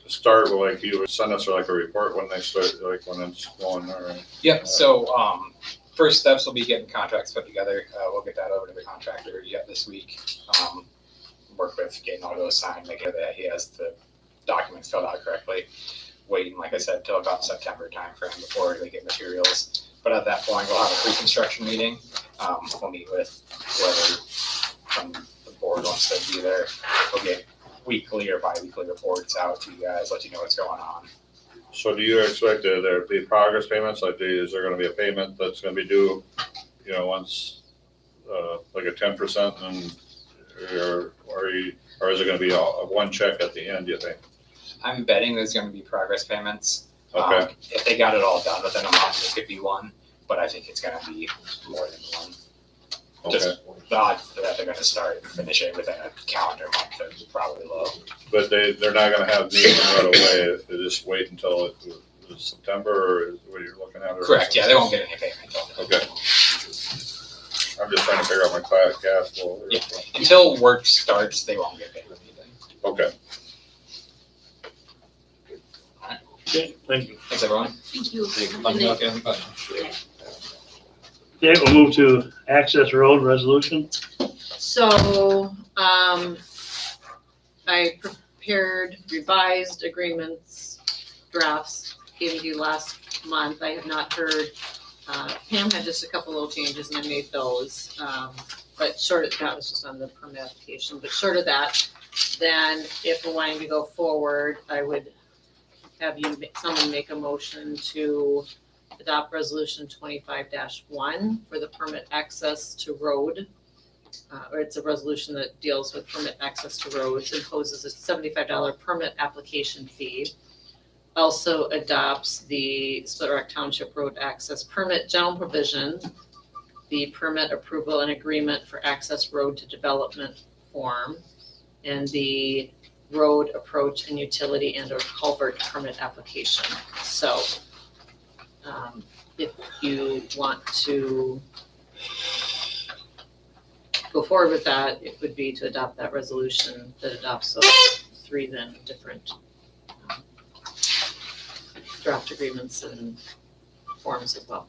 start, like you would send us like a report when they start, like when it's going, or? Yep, so, first steps will be getting contracts put together. We'll get that over to the contractor yet this week. Work with getting all those signed, make sure that he has the documents filled out correctly. Waiting, like I said, till about September timeframe before they get materials. But at that point, we'll have a pre-construction meeting. We'll meet with whoever from the board wants to be there. We'll get weekly or bi-weekly reports out to you guys, let you know what's going on. So do you expect there to be progress payments? Like, is there gonna be a payment that's gonna be due, once, like a 10% and, or is it gonna be a one check at the end, do you think? I'm betting there's gonna be progress payments. Okay. If they got it all done within a month, it could be one, but I think it's gonna be more than one. Just the odds that they're gonna start and finish it within a calendar month are probably low. But they're not gonna have needs right away, they just wait until September, or what you're looking at? Or Correct, yeah, they won't get any payment until. Okay. I'm just trying to figure out my cash flow. Yeah, until work starts, they won't get paid anything. Okay. Okay, thank you. Thanks, everyone. Thank you. Let me know if you have any questions. Okay, we'll move to access road resolution. So, I prepared revised agreements, drafts, gave you last month. I have not heard, Pam had just a couple little changes and I made those. But short of that was just on the permit application, but short of that, then if we're wanting to go forward, I would have someone make a motion to adopt resolution 25-1 for the permit access to road. Or it's a resolution that deals with permit access to roads, imposes a $75 permit application fee. Also adopts the Split Rock Township Road Access Permit General Provision, the permit approval and agreement for access road to development form, and the road approach and utility and or culvert permit application. So if you want to go forward with that, it would be to adopt that resolution that adopts those three then different draft agreements and forms as well.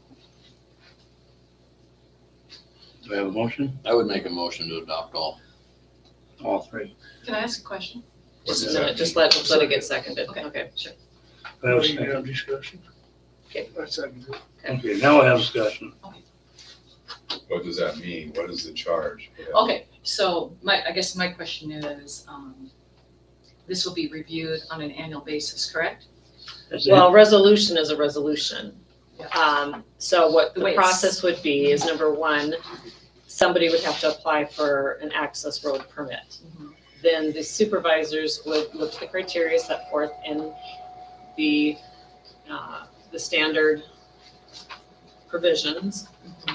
Do I have a motion? I would make a motion to adopt all three. Can I ask a question? Just a minute, just let it get seconded. Okay, sure. Do I have a second discussion? Okay. Okay, now I have discussion. What does that mean? What is the charge? Okay, so I guess my question is, this will be reviewed on an annual basis, correct? Well, resolution is a resolution. Yeah. So what The the way it's- process would be is number one, somebody would have to apply for an access road permit. Then the supervisors would look at the criteria set forth in the standard provisions,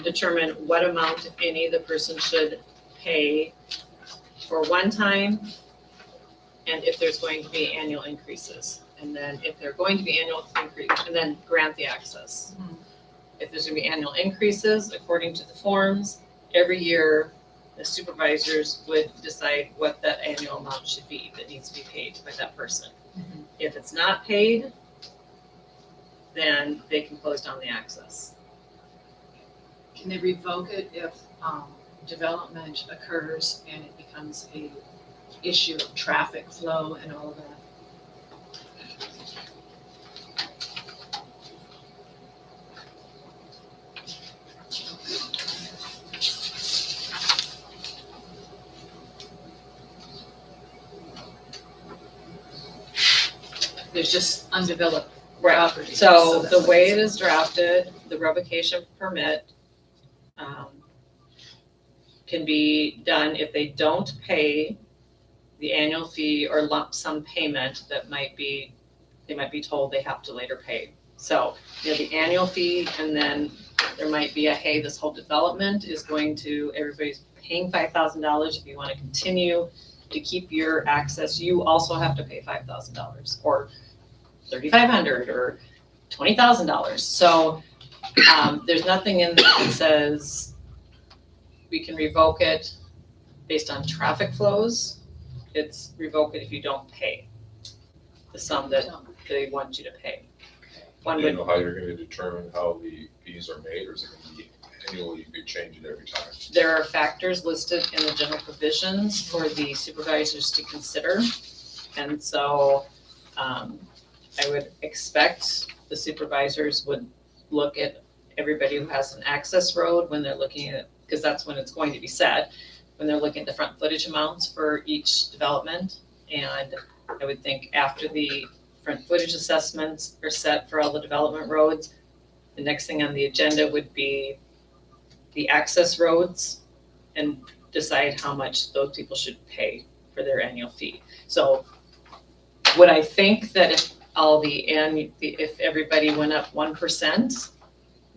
determine what amount, if any, the person should pay for one time, and if there's going to be annual increases. And then if they're going to be annual increase, and then grant the access. If there's gonna be annual increases, according to the forms, every year, the supervisors would decide what that annual amount should be that needs to be paid by that person. If it's not paid, then they can close down the access. Can they revoke it if development occurs and it becomes a issue of traffic flow and all of that? There's just undeveloped property. So that's the way what it is drafted, the revocation permit can be done if they don't pay the annual fee or lump sum payment that they might be told they have to later pay. So, the annual fee, and then there might be hey, this whole development is going to, everybody's paying $5,000. If you want to continue to keep your access, you also have to pay $5,000 or $3,500 or $20,000. So there's nothing in there that says we can revoke it based on traffic flows. It's revoke it if you don't pay the sum that they want you to pay. Do you know how you're gonna determine how the fees are made, or is it gonna be annually, you could change it every time? There are factors listed in the general provisions for the supervisors to consider. And so I would expect the supervisors would look at everybody who has an access road when they're looking at, because that's when it's going to be set, when they're looking at the front footage amounts for each development. And I would think after the front footage assessments are set for all the development roads, the next thing on the agenda would be the access roads and decide how much those people should pay for their annual fee. So would I think that if if everybody went up 1%,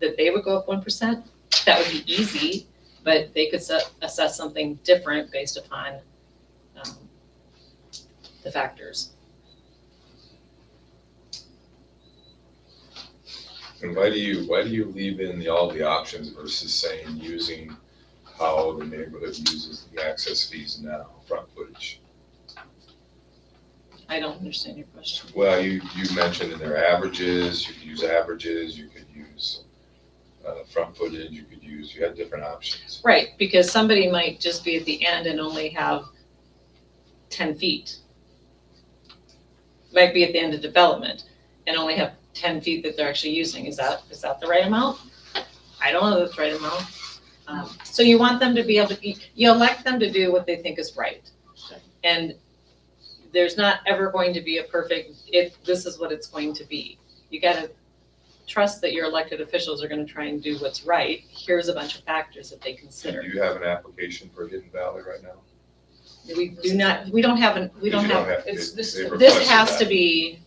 that they would go up 1%, that would be easy, but they could assess something different based upon the factors. And why do you leave in all the options versus saying using how the neighborhood uses the access fees now, front footage? I don't understand your question. Well, you mentioned in their averages, you could use averages, you could use front footage, you had different options. Right, because somebody might just be at the end and only have 10 feet. Might be at the end of development and only have 10 feet that they're actually using. Is that the right amount? I don't know if that's the right amount. So you want them to be able to, you elect them to do what they think is right. And there's not ever going to be a perfect, if this is what it's going to be. You gotta trust that your elected officials are gonna try and do what's right. Here's a bunch of factors that they consider. Do you have an application for Hidden Valley right now? We don't have, this has to be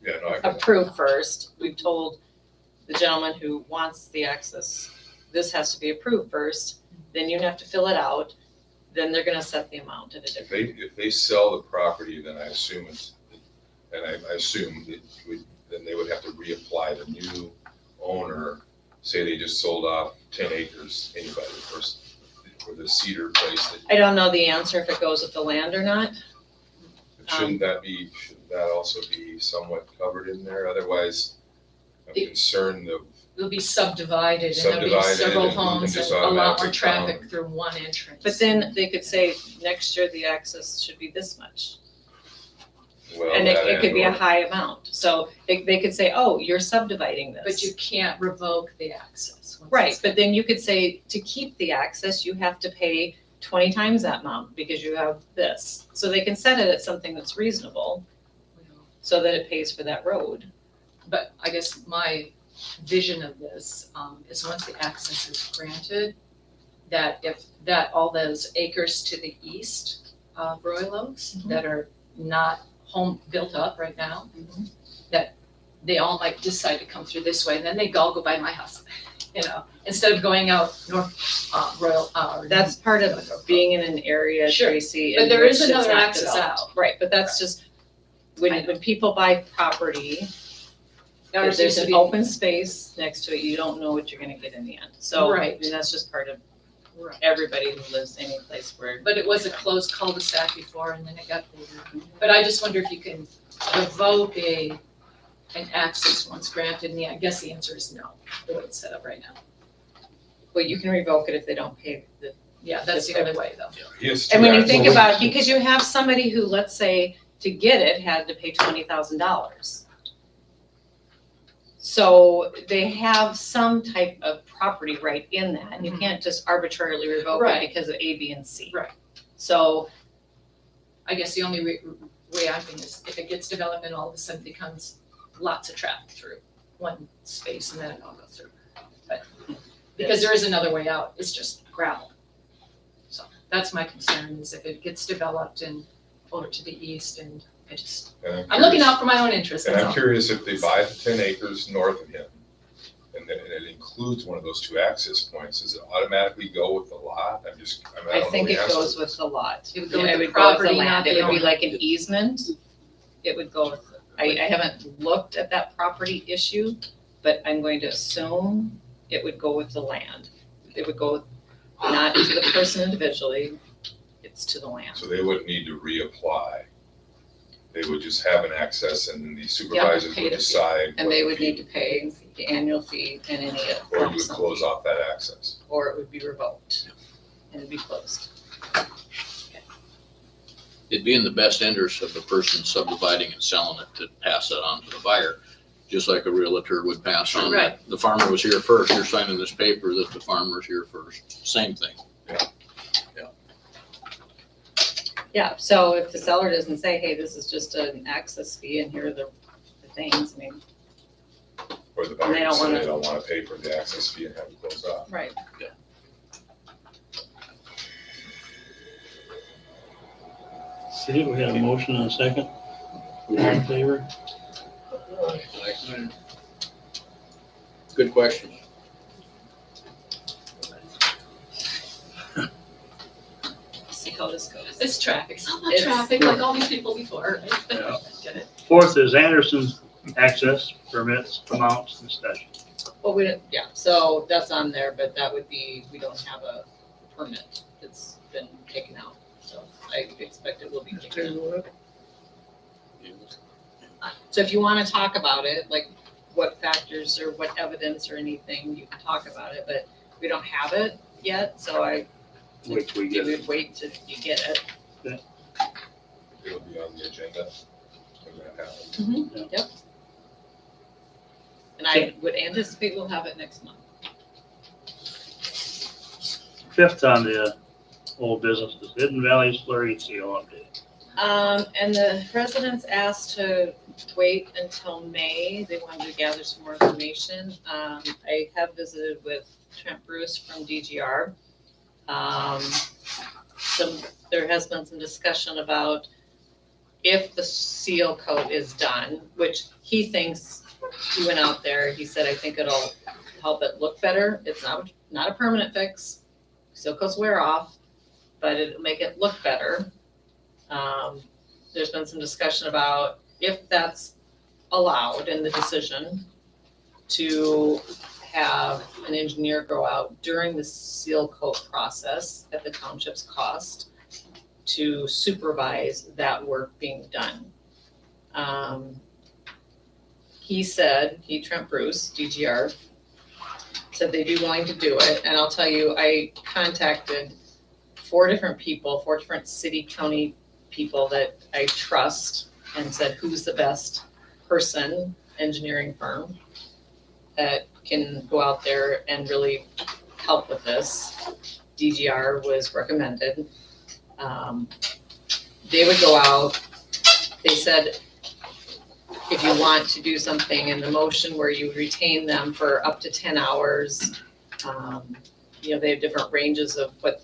Yeah, no, I get that. approved first. We've told the gentleman who wants the access, this has to be approved first, then you have to fill it out, then they're gonna set the amount at a different. If they sell the property, then I assume I assume then they would have to reapply. The new owner, say they just sold off 10 acres, anybody, for the cedar place. I don't know the answer if it goes with the land or not. Shouldn't that also be somewhat covered in there? Otherwise, I'm concerned of, It'll be subdivided and there'll be several homes and a lot more traffic through one entrance. But then they could say, next year the access should be this much. well, And that it could be a and/or- high amount. So they could say, oh, you're subdividing this. But you can't revoke the access. once Right, it's- but then you could say, to keep the access, you have to pay 20 times that amount because you have this. So they can set it at something that's reasonable so that it pays for that road. But I guess my vision of this is once the access is granted, that all those acres to the east of Royal Oaks that are not home built up right now, that they all might decide to come through this way, and then they all go by my house, instead of going out north Royal. That's part of being in an area, Sure. Tracy. But in there which is it's another not access developed. out. Right, but that's just, when people buy property, Ours if there's used to an be- open space next to it, you don't know what you're gonna get in the end. So, I Right. mean, that's just part of Right. everybody who lives any place where. But it was a closed cul-de-sac before and then it got bigger. But I just wonder if you can revoke an access once granted, and I guess the answer is no, the way it's set up right now. Well, you can revoke it if they don't pay the. Yeah, that's the only way though. Yes, And when you think absolutely. about it, because you have somebody who, let's say, to get it, had to pay $20,000. So they have some type of property right in that, and you can't just arbitrarily revoke it Right. because of A, B, and C. Right. So, I guess the only way I'm thinking is if it gets developed and all of a sudden becomes lots of traffic through one space and then it all goes through. But, because there is another way out, it's just gravel. So that's my concern is if it gets developed and over to the east and And I'm looking curious- out for my own interest, And that's I'm all. curious if they buy the 10 acres north of him, and then it includes one of those two access points, does it automatically go with the lot? I don't know I think the it answer. goes with the lot. It would go with Yeah, the it would go with property, land. not It the would be owner. like an easement. It would go, I haven't looked at that property issue, but I'm going to assume it would go with the land. It would go not to the person individually, it's to the land. So they wouldn't need to reapply. They would just have an access and then the supervisors pay would the fee. decide. And what they the would fee need to pay the annual fee and any Or you lump would sum close fee, off that access. or it would be revoked and it'd be closed. It'd be in the best interest of the person subdividing and selling it to pass that on to the buyer, just like a realtor would pass on. Right. The farmer was here first, you're signing this paper that the farmer's here first, same thing. Yeah, so if the seller doesn't say, hey, this is just an access fee and here are the things, I mean, Or the And they buyer don't said wanna- they don't wanna pay for the access fee and have it closed off. right. See, we had a motion and a second. All in favor? Good question. See how this goes. It's traffic, it's not It's- traffic like all these people before, right? Yeah. Get it? Fourth is Anderson's access permits, amounts, and discussion. Well, we don't, yeah, so that's on there, but that would be, we don't have a permit that's been taken out, so I expect it will be taken out. So if you wanna talk about it, like what factors or what evidence or anything, you can talk about it, but we don't have it yet, so I Which we get. would wait till you get it. It'll be on the agenda when that happens. Yep. And I would anticipate we'll have it next month. Fifth on the old business is Hidden Valley slurry seal update. And the residents asked to wait until May. They wanted to gather some more information. I have visited with Trent Bruce from DGR. There has been some discussion about if the seal coat is done, which he thinks, he went out there, he said, I think it'll help it look better. It's not a permanent fix. Seal coats wear off, but it'll make it look better. There's been some discussion about if that's allowed in the decision to have an engineer go out during the seal coat process at the township's cost to supervise that work being done. Trent Bruce, DGR, said they'd be willing to do it. And I'll tell you, I contacted 4 different city, county people that I trust and said, who's the best person, engineering firm, that can go out there and really help with this. DGR was recommended. They would go out. They said, if you want to do something in the motion where you retain them for up to 10 hours, they have different ranges of what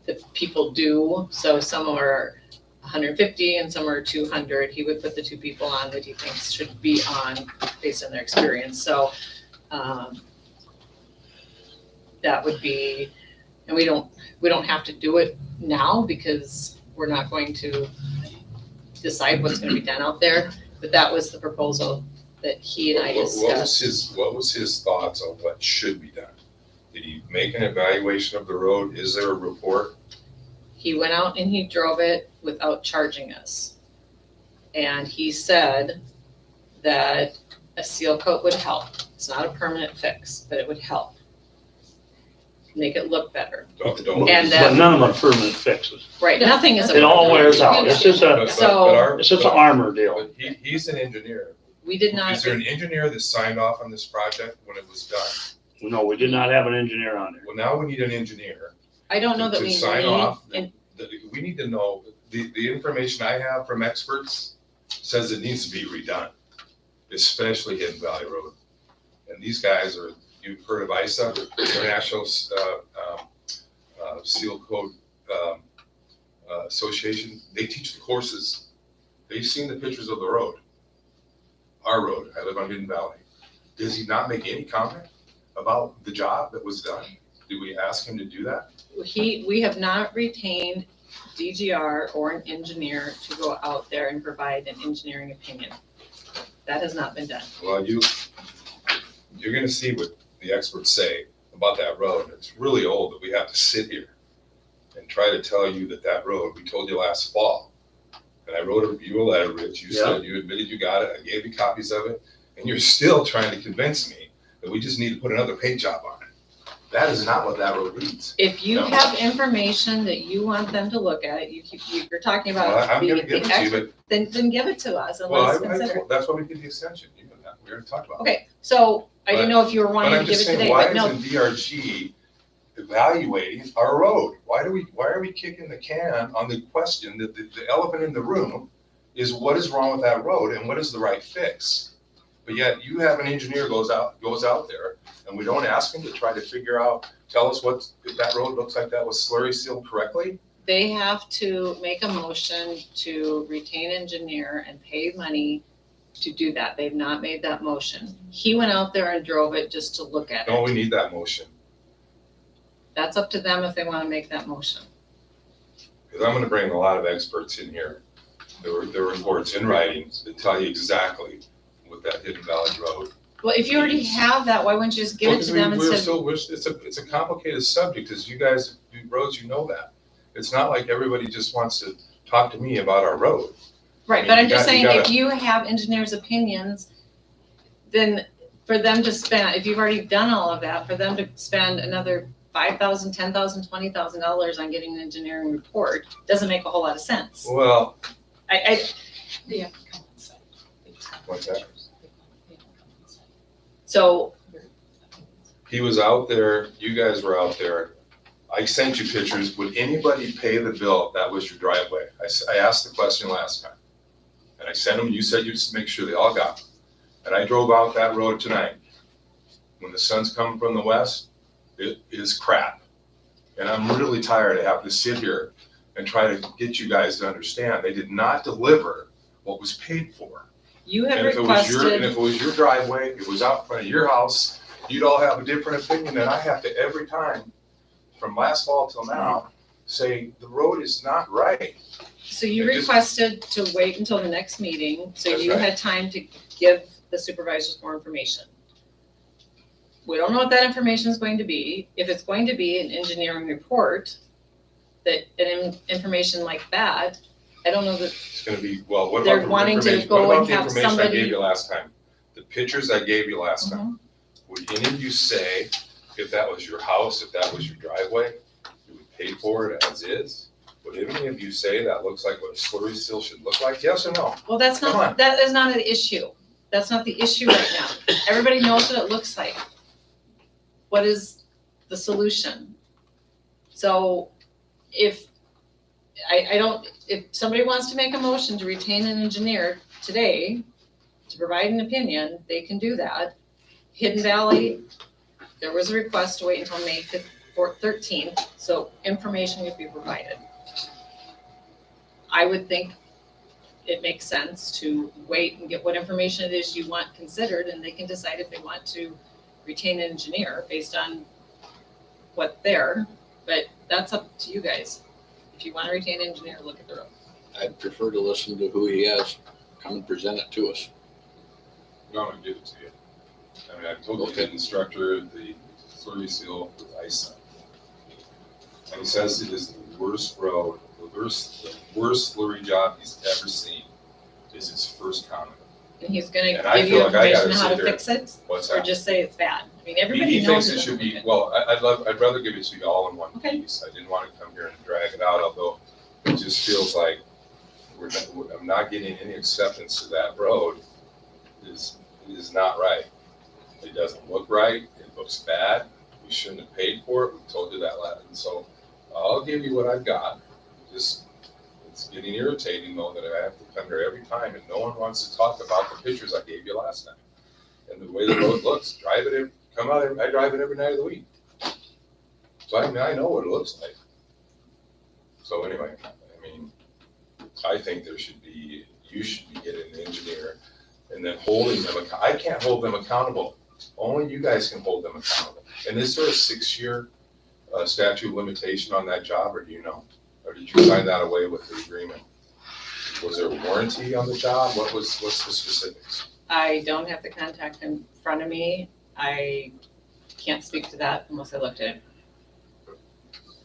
the people do. So some are 150 and some are 200. He would put the 2 people on that he thinks should be on based on their experience. So that would be, and we don't have to do it now because we're not going to decide what's going to be done out there. But that was the proposal that he and I discussed. What was his thoughts on what should be done? Did he make an evaluation of the road? Is there a report? He went out and he drove it without charging us. And he said that a seal coat would help. It's not a permanent fix, but it would help. Make it look better. And But none of them are permanent fixes. Right, nothing is. It all wears out. It's just an armor deal. But he's an engineer. We did not. Is there an engineer that signed off on this project when it was done? No, we did not have an engineer on there. Well, now we need an engineer. I don't know that to we sign need. off. We need to know, the information I have from experts says it needs to be redone, especially Hidden Valley Road. And these guys are, you've heard of ISA, International Seal Code Association. They teach the courses. They've seen the pictures of the road. Our road, I live on Hidden Valley. Does he not make any comment about the job that was done? Did we ask him to do that? We have not retained DGR or an engineer to go out there and provide an engineering opinion. That has not been done. Well, you're gonna see what the experts say about that road. It's really old that we have to sit here and try to tell you that road, we told you last fall. And I wrote you a letter, Rich, you said you admitted you got it, I gave you copies of it, and you're still trying to convince me that we just need to put another paint job on it. That is not what that road needs. If you have information that you want them to look at, you're talking about. Well, I'm gonna the give it to you, but. Then give it to us and Well, let us consider. that's why we did the extension, you know that, we already talked about it. Okay, so I didn't know if you were wanting to give it today, but no. But I'm just saying, why isn't DRG evaluating our road? Why are we kicking the can on the question that the elephant in the room is what is wrong with that road and what is the right fix? But yet you have an engineer goes out there and we don't ask him to try to figure out, tell us if that road looks like that was slurry sealed correctly? They have to make a motion to retain engineer and pay money to do that. They've not made that motion. He went out there and drove it just to look at No, we it. need that motion, That's up to them if they wanna make that motion. because I'm gonna bring a lot of experts in here. There were reports in writing that tell you exactly what that Hidden Valley Road. Well, if you already have that, why wouldn't you just give it to them We're instead? so, it's a complicated subject, as you guys do roads, you know that. It's not like everybody just wants to talk to me about our road. Right, I but mean, I'm just saying, you if gotta- you have engineers' opinions, then for them to spend, if you've already done all of that, for them to spend another $5,000, $10,000, $20,000 on getting an engineering report, doesn't make a whole lot of sense. Well, They have to come on site. what's that? So, He was out there, you guys were out there. I sent you pictures. Would anybody pay the bill if that was your driveway? I asked the question last time. And I sent them, you said you'd make sure they all got them. And I drove out that road tonight. When the sun's coming from the west, it is crap. And I'm really tired of having to sit here and try to get you guys to understand. They did not deliver what was paid for. you have And if it was your, and requested, if it was your driveway, it was out in front of your house, you'd all have a different opinion, and I have to every time, from last fall till now, say, the road is not right. so you it just- requested to wait until the next meeting, so That's you right. had time to give the supervisors more information. We don't know what that information is going to be. If it's going to be an engineering report, information like that, I don't know that, It's gonna be, well, what They're about the wanting to information, go what about and the have information I somebody- gave you last time? The pictures I gave you last time, Mm-hmm. would any of you say, if that was your house, if that was your driveway, you would pay for it as is? Would any of you say that looks like what a slurry seal should look like, yes or no? well, that's Come on. not, that is not an issue. That's not the issue right now. Everybody knows what it looks like. What is the solution? So if, I don't, if somebody wants to make a motion to retain an engineer today to provide an opinion, they can do that. Hidden Valley, there was a request to wait until May 13th, so information would be provided. I would think it makes sense to wait and get what information it is you want considered, and they can decide if they want to retain an engineer based on what's there, but that's up to you guys. If you want to retain an engineer, look at the road. I'd prefer to listen to who he has, come and present it to us. No, I'm gonna give it to you. I mean, I told you the instructor, the slurry seal with ice on it. And he says it is the worst road, the worst slurry job he's ever seen is his first comment. And he's gonna And I give you feel like I information gotta on how sit to there- fix it, What's or that? just say it's bad. I mean, everybody He knows thinks it it should doesn't be, look well, I'd rather give it to you all in one piece. I didn't want to come here and drag it out, although it just feels like I'm not getting any acceptance to that road. It is not right. It doesn't look right. It looks bad. We shouldn't have paid for it. We told you that last, and so I'll give you what I've got. Just, it's getting irritating though that I have to come here every time and no one wants to talk about the pictures I gave you last time. And the way the road looks, drive it, come out, I drive it every night of the week. So I mean, I know what it looks like. So anyway, I mean, I think there should be, you should be getting an engineer and then holding them, I can't hold them accountable. Only you guys can hold them accountable. And is there a 6-year statute of limitation on that job, or do you know? Or did you sign that away with the agreement? Was there a warranty on the job? What's the specifics? I don't have the contact in front of me. I can't speak to that unless I looked at it.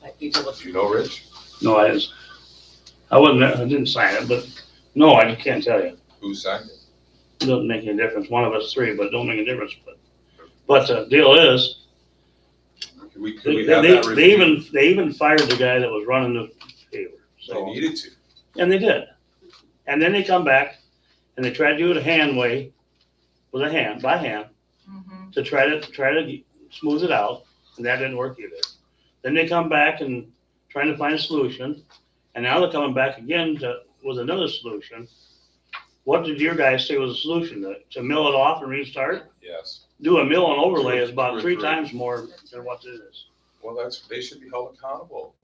Like you to look. Do you know, Rich? No, I didn't sign it, but no, I can't tell you. Who signed it? It doesn't make any difference. One of us three, but it don't make a difference. But the deal is, Could we have that they review? even fired the guy that was running the paver. They So, needed to. and they did. And then they come back and they try to do it by hand, to try to smooth it out, and that didn't work either. Then they come back and trying to find a solution, and now they're coming back again with another solution. What did your guys say was a solution? To mill it off and restart? Yes. Do a mill and overlay is Two about or 3 three. times more than what it is. Well, they should be held accountable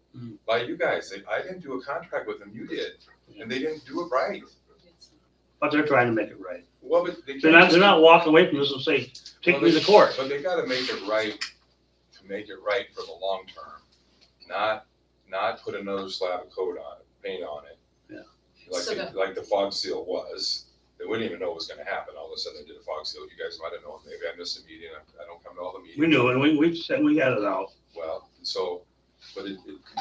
by you guys. I didn't do a contract with them, you did, and they didn't do it right. but they're trying to make it right. Well, but They're not walking away from this and say, take me to court. But they gotta make it right, to make it right for the long term, not put another slab of coat on it, paint on it. Yeah. So Like the fog seal was, they wouldn't even know it was gonna happen, all of a sudden they did a fog seal, you guys might have known, maybe I missed a meeting, I don't come to all the meetings. We knew, and we said, we got it out. Well, so, but it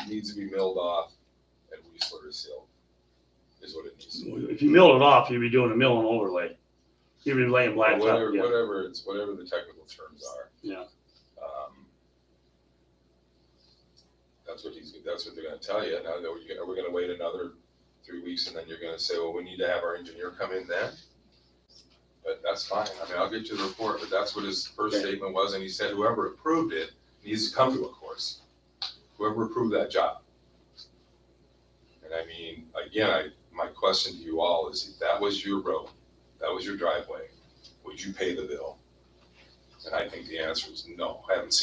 needs to be milled off and re-slurry sealed, is what it needs to be. If you mill it off, you'd be doing a mill and overlay. You'd be laying blacktop Whatever, again. whatever the technical terms are. Yeah. That's what they're gonna tell you. Now, we're gonna wait another 3 weeks and then you're gonna say, well, we need to have our engineer come in then? But that's fine. I mean, I'll get you the report, but that's what his first statement was. And he said whoever approved it needs to come to a course. Whoever approved that job. And I mean, again, my question to you all is, if that was your road, that was your driveway, would you pay the bill? And I think the answer is no. I haven't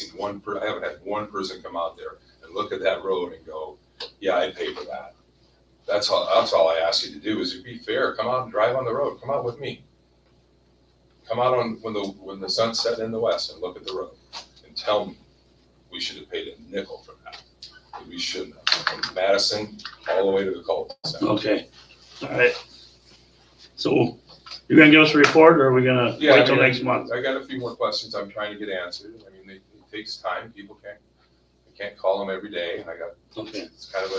had one person come out there and look at that road and go, yeah, I'd pay for that. That's all I ask you to do, is to be fair, come out and drive on the road, come out with me. Come out on when the sun's setting in the west and look at the road and tell me we should have paid a nickel for that. We shouldn't have, from Madison all the way to the cul-de-sac. Okay, all right. So you're gonna give us a report, or are we gonna Yeah, wait till next month? I got a few more questions I'm trying to get answered. I mean, it takes time. People I can't call them every day. Okay. It's kind of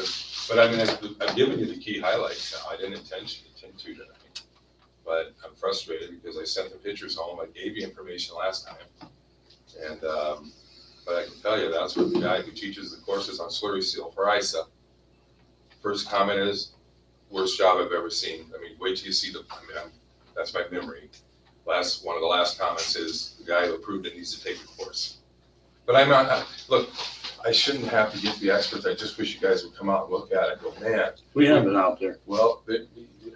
but I mean, I've given you the key highlights now. I didn't intend to tonight. But I'm frustrated because I sent the pictures home. I gave you information last time. And, but I can tell you, that's what the guy who teaches the courses on slurry seal for ISA. First comment is, worst job I've ever seen. I mean, wait till you see that's my memory. One of the last comments is, the guy who approved it needs to take the course. But I'm not, look, I shouldn't have to get the experts. I just wish you guys would come out and look at it and go, man. We have it out there. Well,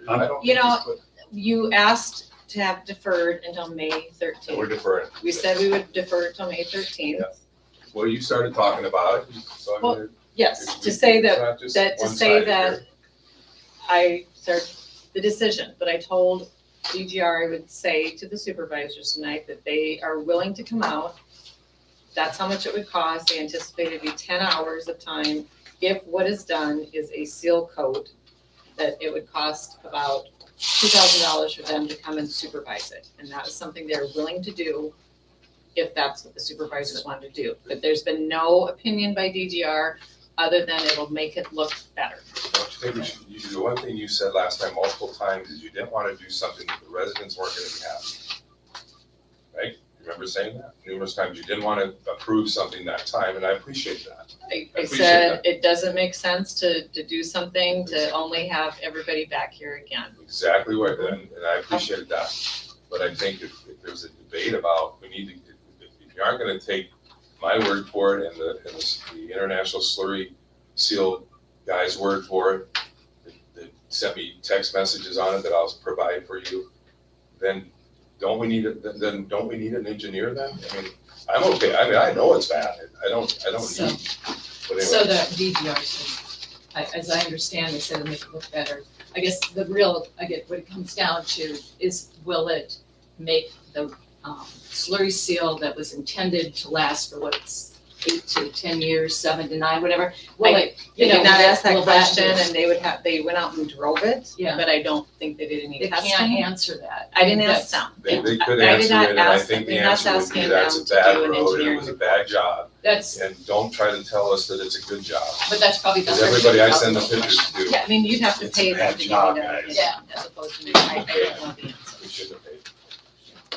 I don't. You know, think you asked to have deferred until May we're 13th. deferring. We said we would defer till May 13th. Yeah. Well, you started talking about it, so I Well, mean, Yes, to say it's not just one-sided here. I started the decision, but I told DGR I would say to the supervisors tonight that they are willing to come out. That's how much it would cost. They anticipated it'd be 10 hours of time. If what is done is a seal coat, that it would cost about $2,000 for them to come and supervise it. And that is something they're willing to do if that's what the supervisors want to do. But there's been no opinion by DGR other than it'll make it look better. The one thing you said last time multiple times is you didn't want to do something that the residents weren't going to be happy. Right? You remember saying that numerous times? You didn't want to approve something that time, and I appreciate that. I said it doesn't make sense to do something to only have everybody back here again. Exactly right, and I appreciated that. But I think if there's a debate about, if you aren't going to take my word for it and the International Slurry Seal guy's word for it, that sent me text messages on it that I'll provide for you, then don't we need an engineer then? I mean, I'm okay. I mean, I know it's bad. I don't So- need. But anyway. So the DGR said, as I understand, they said to make it look better. I guess what it comes down to is, will it make the slurry seal that was intended to last for 8 to 10 years, 7 to 9, whatever? Will it, They did not ask that will question, do- and they went out and drove it. Yeah. But I don't think they did any They testing. can't answer that. I didn't ask them. They could I answer did not it, and I ask think them. the They're not answer would be asking that's a them to bad do an road, and it engineering was a bad job. That's, And don't try to tell us that it's a good job. but that's probably the. Because everybody I send the pictures to, Yeah, I mean, you'd have to It's a pay bad them to job, get it, guys. yeah, as opposed to me. I don't know the answer. we shouldn't have paid.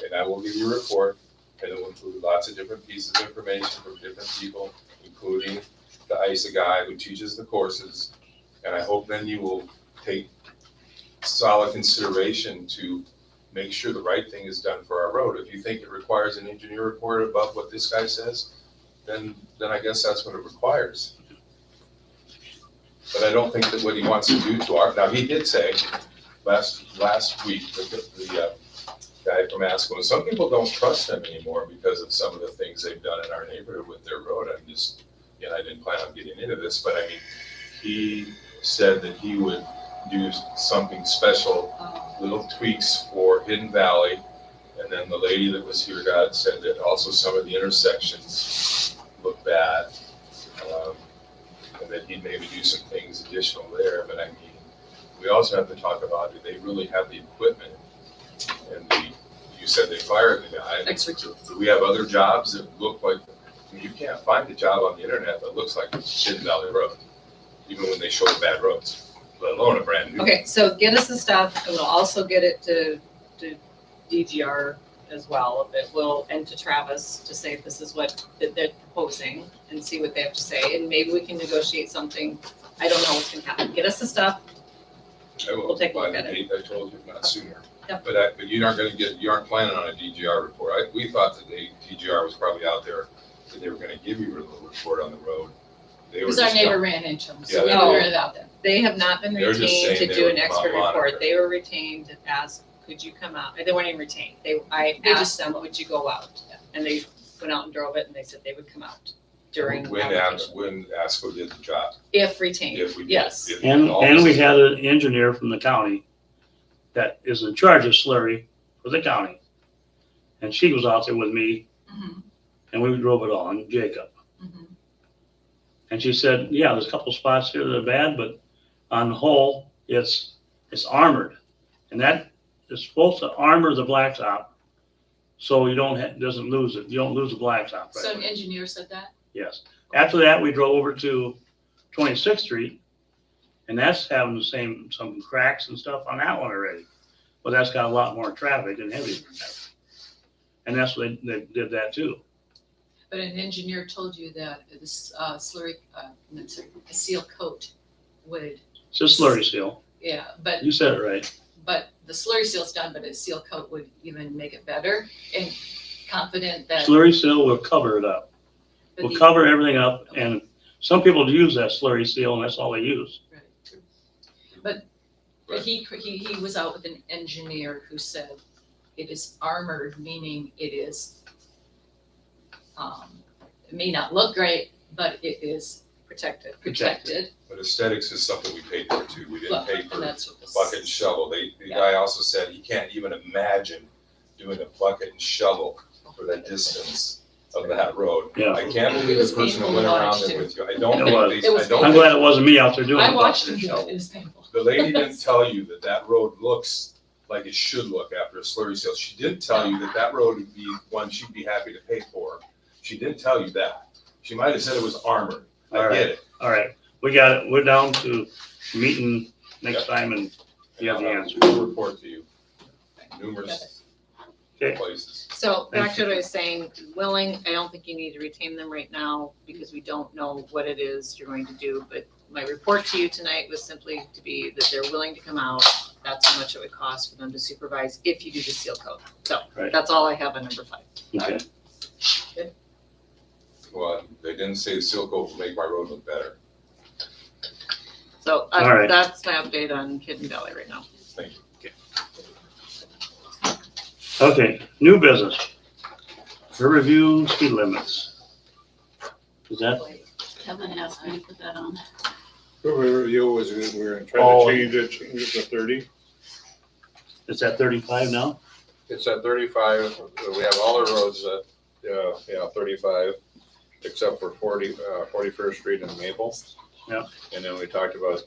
And I will give you a report, and it will include lots of different pieces of information from different people, including the ISA guy who teaches the courses. And I hope then you will take solid consideration to make sure the right thing is done for our road. If you think it requires an engineer report above what this guy says, then I guess that's what it requires. But I don't think that what he wants to do to now he did say last week, the guy from Aspen, some people don't trust him anymore because of some of the things they've done in our neighborhood with their road. I didn't plan on getting into this, but I mean, he said that he would do something special, little tweaks for Hidden Valley. And then the lady that was here said that also some of the intersections look bad. And that he'd maybe do some things additional there, but I mean, we also have to talk about, do they really have the equipment? And you said they fired the guy. Expertise. Do we have other jobs that look like, I mean, you can't find a job on the internet that looks like Hidden Valley Road, even when they show the bad roads, let alone a brand new. Okay, so get us the stuff, and we'll also get it to DGR as well, if it will, and to Travis, to say this is what they're proposing, and see what they have to say, and maybe we can negotiate something. I don't know what's gonna happen. Get us the stuff. We'll take a look By at the it. date I told you, if not sooner. Yep. But you aren't planning on a DGR report. We thought that the DGR was probably out there, that they were gonna give you a little report on the road. They were Because our just neighbor not- ran into him, Yeah, so we they figured did. it out then. They have not been They're just retained saying to they do would an come out expert and monitor. report. They were retained to ask, could you come out? They weren't even retained. I They asked just- them, would you go out? And they went out and drove it, and they said they would come out during When application. ASCO did the job. If retained, If we did. yes. If And all we this- had an engineer from the county that is in charge of slurry for the county. And she was out there with me, Mhm, and we drove it on, Jacob. mhm. And she said, yeah, there's a couple spots here that are bad, but on the whole, it's armored. And that is supposed to armor the blacktop, so you doesn't lose it. You don't lose the blacktop. So an engineer said that? Yes. After that, we drove over to 26th Street, and that's having some cracks and stuff on that one already. But that's got a lot more traffic and heavy traffic. And that's what they did that too. But an engineer told you that this slurry, a seal coat would, It's a slurry seal. yeah, but You said it right. the slurry seal's done, but a seal coat would even make it better, and confident that. Slurry seal will cover it up. but Will the- cover everything up, and some people use that slurry seal, and that's all they use. But he was out with an engineer who said it is armored, meaning it is, it may not look great, but it is Protected. protected. But aesthetics is something we paid for too. We didn't pay And for that's what this. bucket and shovel. The guy also said he can't even imagine doing a bucket and shovel for that distance of that road. Yeah. I can't It believe was the person painful who went to around watch, there too. with you. I don't It think was. they, It was I don't I'm think glad it wasn't me out there doing I it. watched him do it, it was painful. the lady didn't tell you that that road looks like it should look after a slurry seal. She didn't tell you that that road would be one she'd be happy to pay for. She didn't tell you that. She might have said it was armored. I get it. All right, we got it. We're down to meeting next time, and you have the answer. We'll report to you. Numerous Okay. places. So back to what I was saying, willing, I don't think you need to retain them right now because we don't know what it is you're going to do. But my report to you tonight was simply to be that they're willing to come out. That's how much it would cost for them to supervise if you do the seal coat. So Right. that's all I have on number 5. Okay. Well, they didn't say the seal coat will make my road look better. So All right. that's my update on Hidden Valley right now. Thank you. Okay, new business. For review speed limits. Is that, Kevin asked me to put that on. The review was, we were Oh. trying to change it to 30. it's at 35 now? It's at 35. We have all the roads at, 35, except for 41st Street and Maple. Yeah. And then we talked about,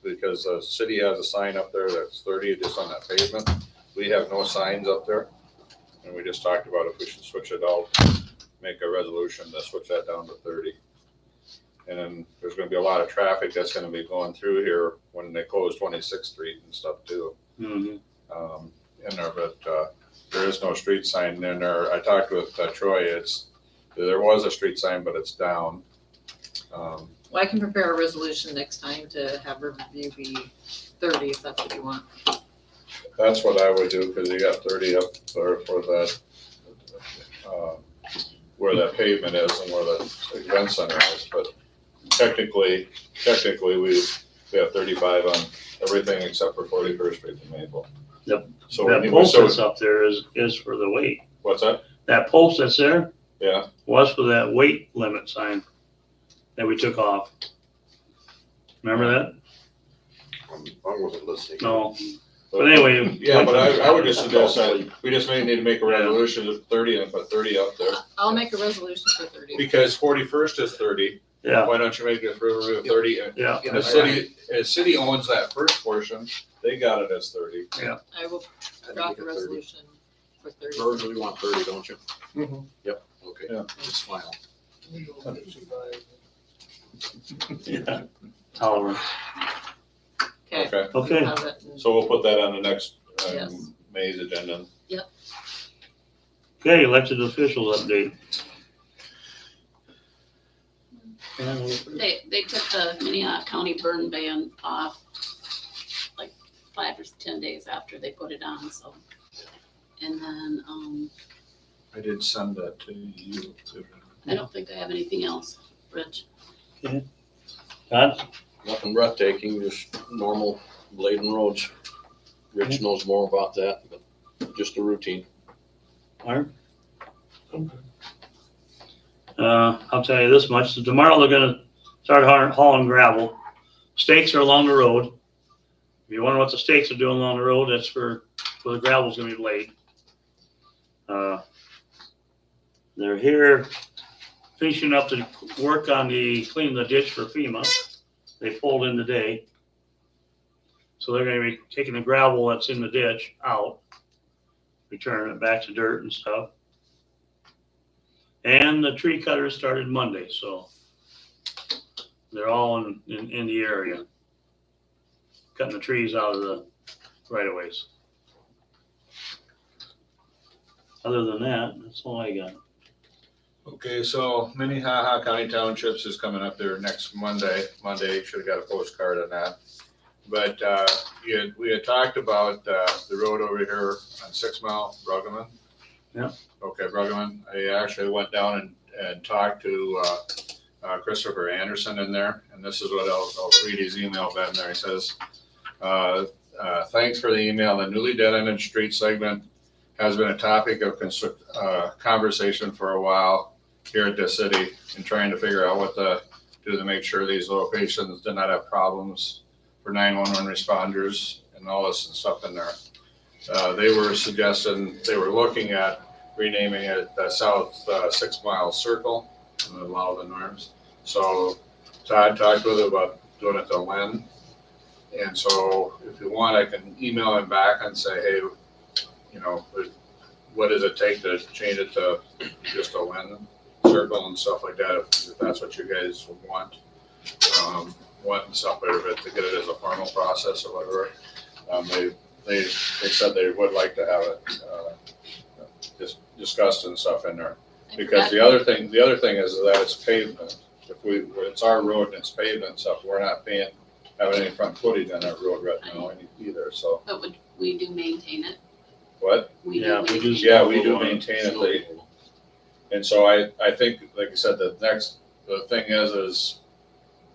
because the city has a sign up there that's 30 just on that pavement. We have no signs up there. And we just talked about if we should switch it out, make a resolution to switch that down to 30. And then there's gonna be a lot of traffic that's gonna be going through here when they close 26th Street and stuff too. Mm-hmm. In there, but there is no street sign in there. I talked with Troy, there was a street sign, but it's down. Well, I can prepare a resolution next time to have review be 30 if that's what you want. That's what I would do, because you got 30 up there for that, where that pavement is and where the event center is, but technically, we have 35 on everything except for 41st Street and Maple. Yep. So That post that's up there is for the weight. What's that? That post that's there Yeah, was for that weight limit sign that we took off. Remember that? I wasn't listening. No, but anyway. Yeah, but I would just suggest that we just may need to make a resolution of 30 and put 30 up there. I'll make a resolution for 30. Because 41st is 30. Yeah. Why don't you make it for 30? Yeah. And the city owns that first portion, they got it as 30. Yeah. I will draft a resolution for 30. George, we want 30, don't you? Mm-hmm. Yep, okay, Yeah. just file. Yeah. Tolerant. Okay. Okay. Have it and- So we'll put that on the next, Yes. May's agenda. Okay, elected officials update. They took the Minnehaha County burn ban off like 5 or 10 days after they put it on, so. And then, I did send that to you. I don't think I have anything else, Rich. Todd? Nothing breathtaking, just normal Bladen roads. Rich knows more about that, but just a routine. Mark? I'll tell you this much, tomorrow they're gonna start hauling gravel. Stakes are along the road. If you wonder what the stakes are doing along the road, that's for where the gravel's gonna be laid. They're here finishing up the work on cleaning the ditch for FEMA. They pulled in today. So they're gonna be taking the gravel that's in the ditch out, returning it back to dirt and stuff. And the tree cutters started Monday, so they're all in the area. Cutting the trees out of the right of ways. Other than that, that's all I got. Okay, so Minnehaha County Townships is coming up there next Monday. Should have got a postcard on that. But we had talked about the road over here on 6 Mile, Bruggeman. Yeah. Okay, Bruggeman. I actually went down and talked to Christopher Anderson in there, and this is what I'll read his email back in there. He says, thanks for the email. The newly dead-ended street segment has been a topic of conversation for a while here at the city and trying to figure out what to do to make sure these locations do not have problems for 911 responders and all this stuff in there. They were suggesting, they were looking at renaming it the South 6 Mile Circle and allow the norms. So Todd talked with him about doing it to Lynn. And so if you want, I can email him back and say, hey, you know, what does it take to change it to just a Lynn Circle and stuff like that, if that's what you guys want. Want and stuff, but to get it as a formal process or whatever. They said they would like to have it just discussed and stuff in there. Because the other thing is that it's pavement. If it's our road and it's pavement and stuff, we're not having any front footage on that road right now either, so. But would we do maintain it? What? We do Yeah, we do. Yeah, we do maintain it. And so I think, like I said, the thing is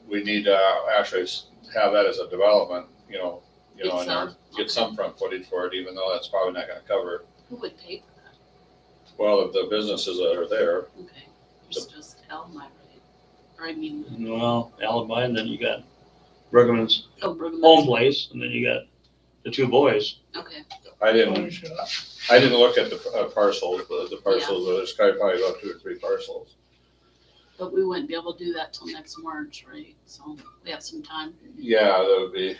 we need to actually have that as a development, you know, and then get some front footage for it, even though that's probably not gonna cover it. Who would pay for that? Well, the businesses that are there. Okay, it's just Elmira, right? Or I mean, Well, Alibi, and then you got Bruggeman's Bruggeman's. home place, and then you got the two boys. Okay. I didn't look at the parcels, but the parcels, there's probably about 2 or 3 parcels. But we wouldn't be able to do that till next March, right? So we have some time. Yeah, that would be,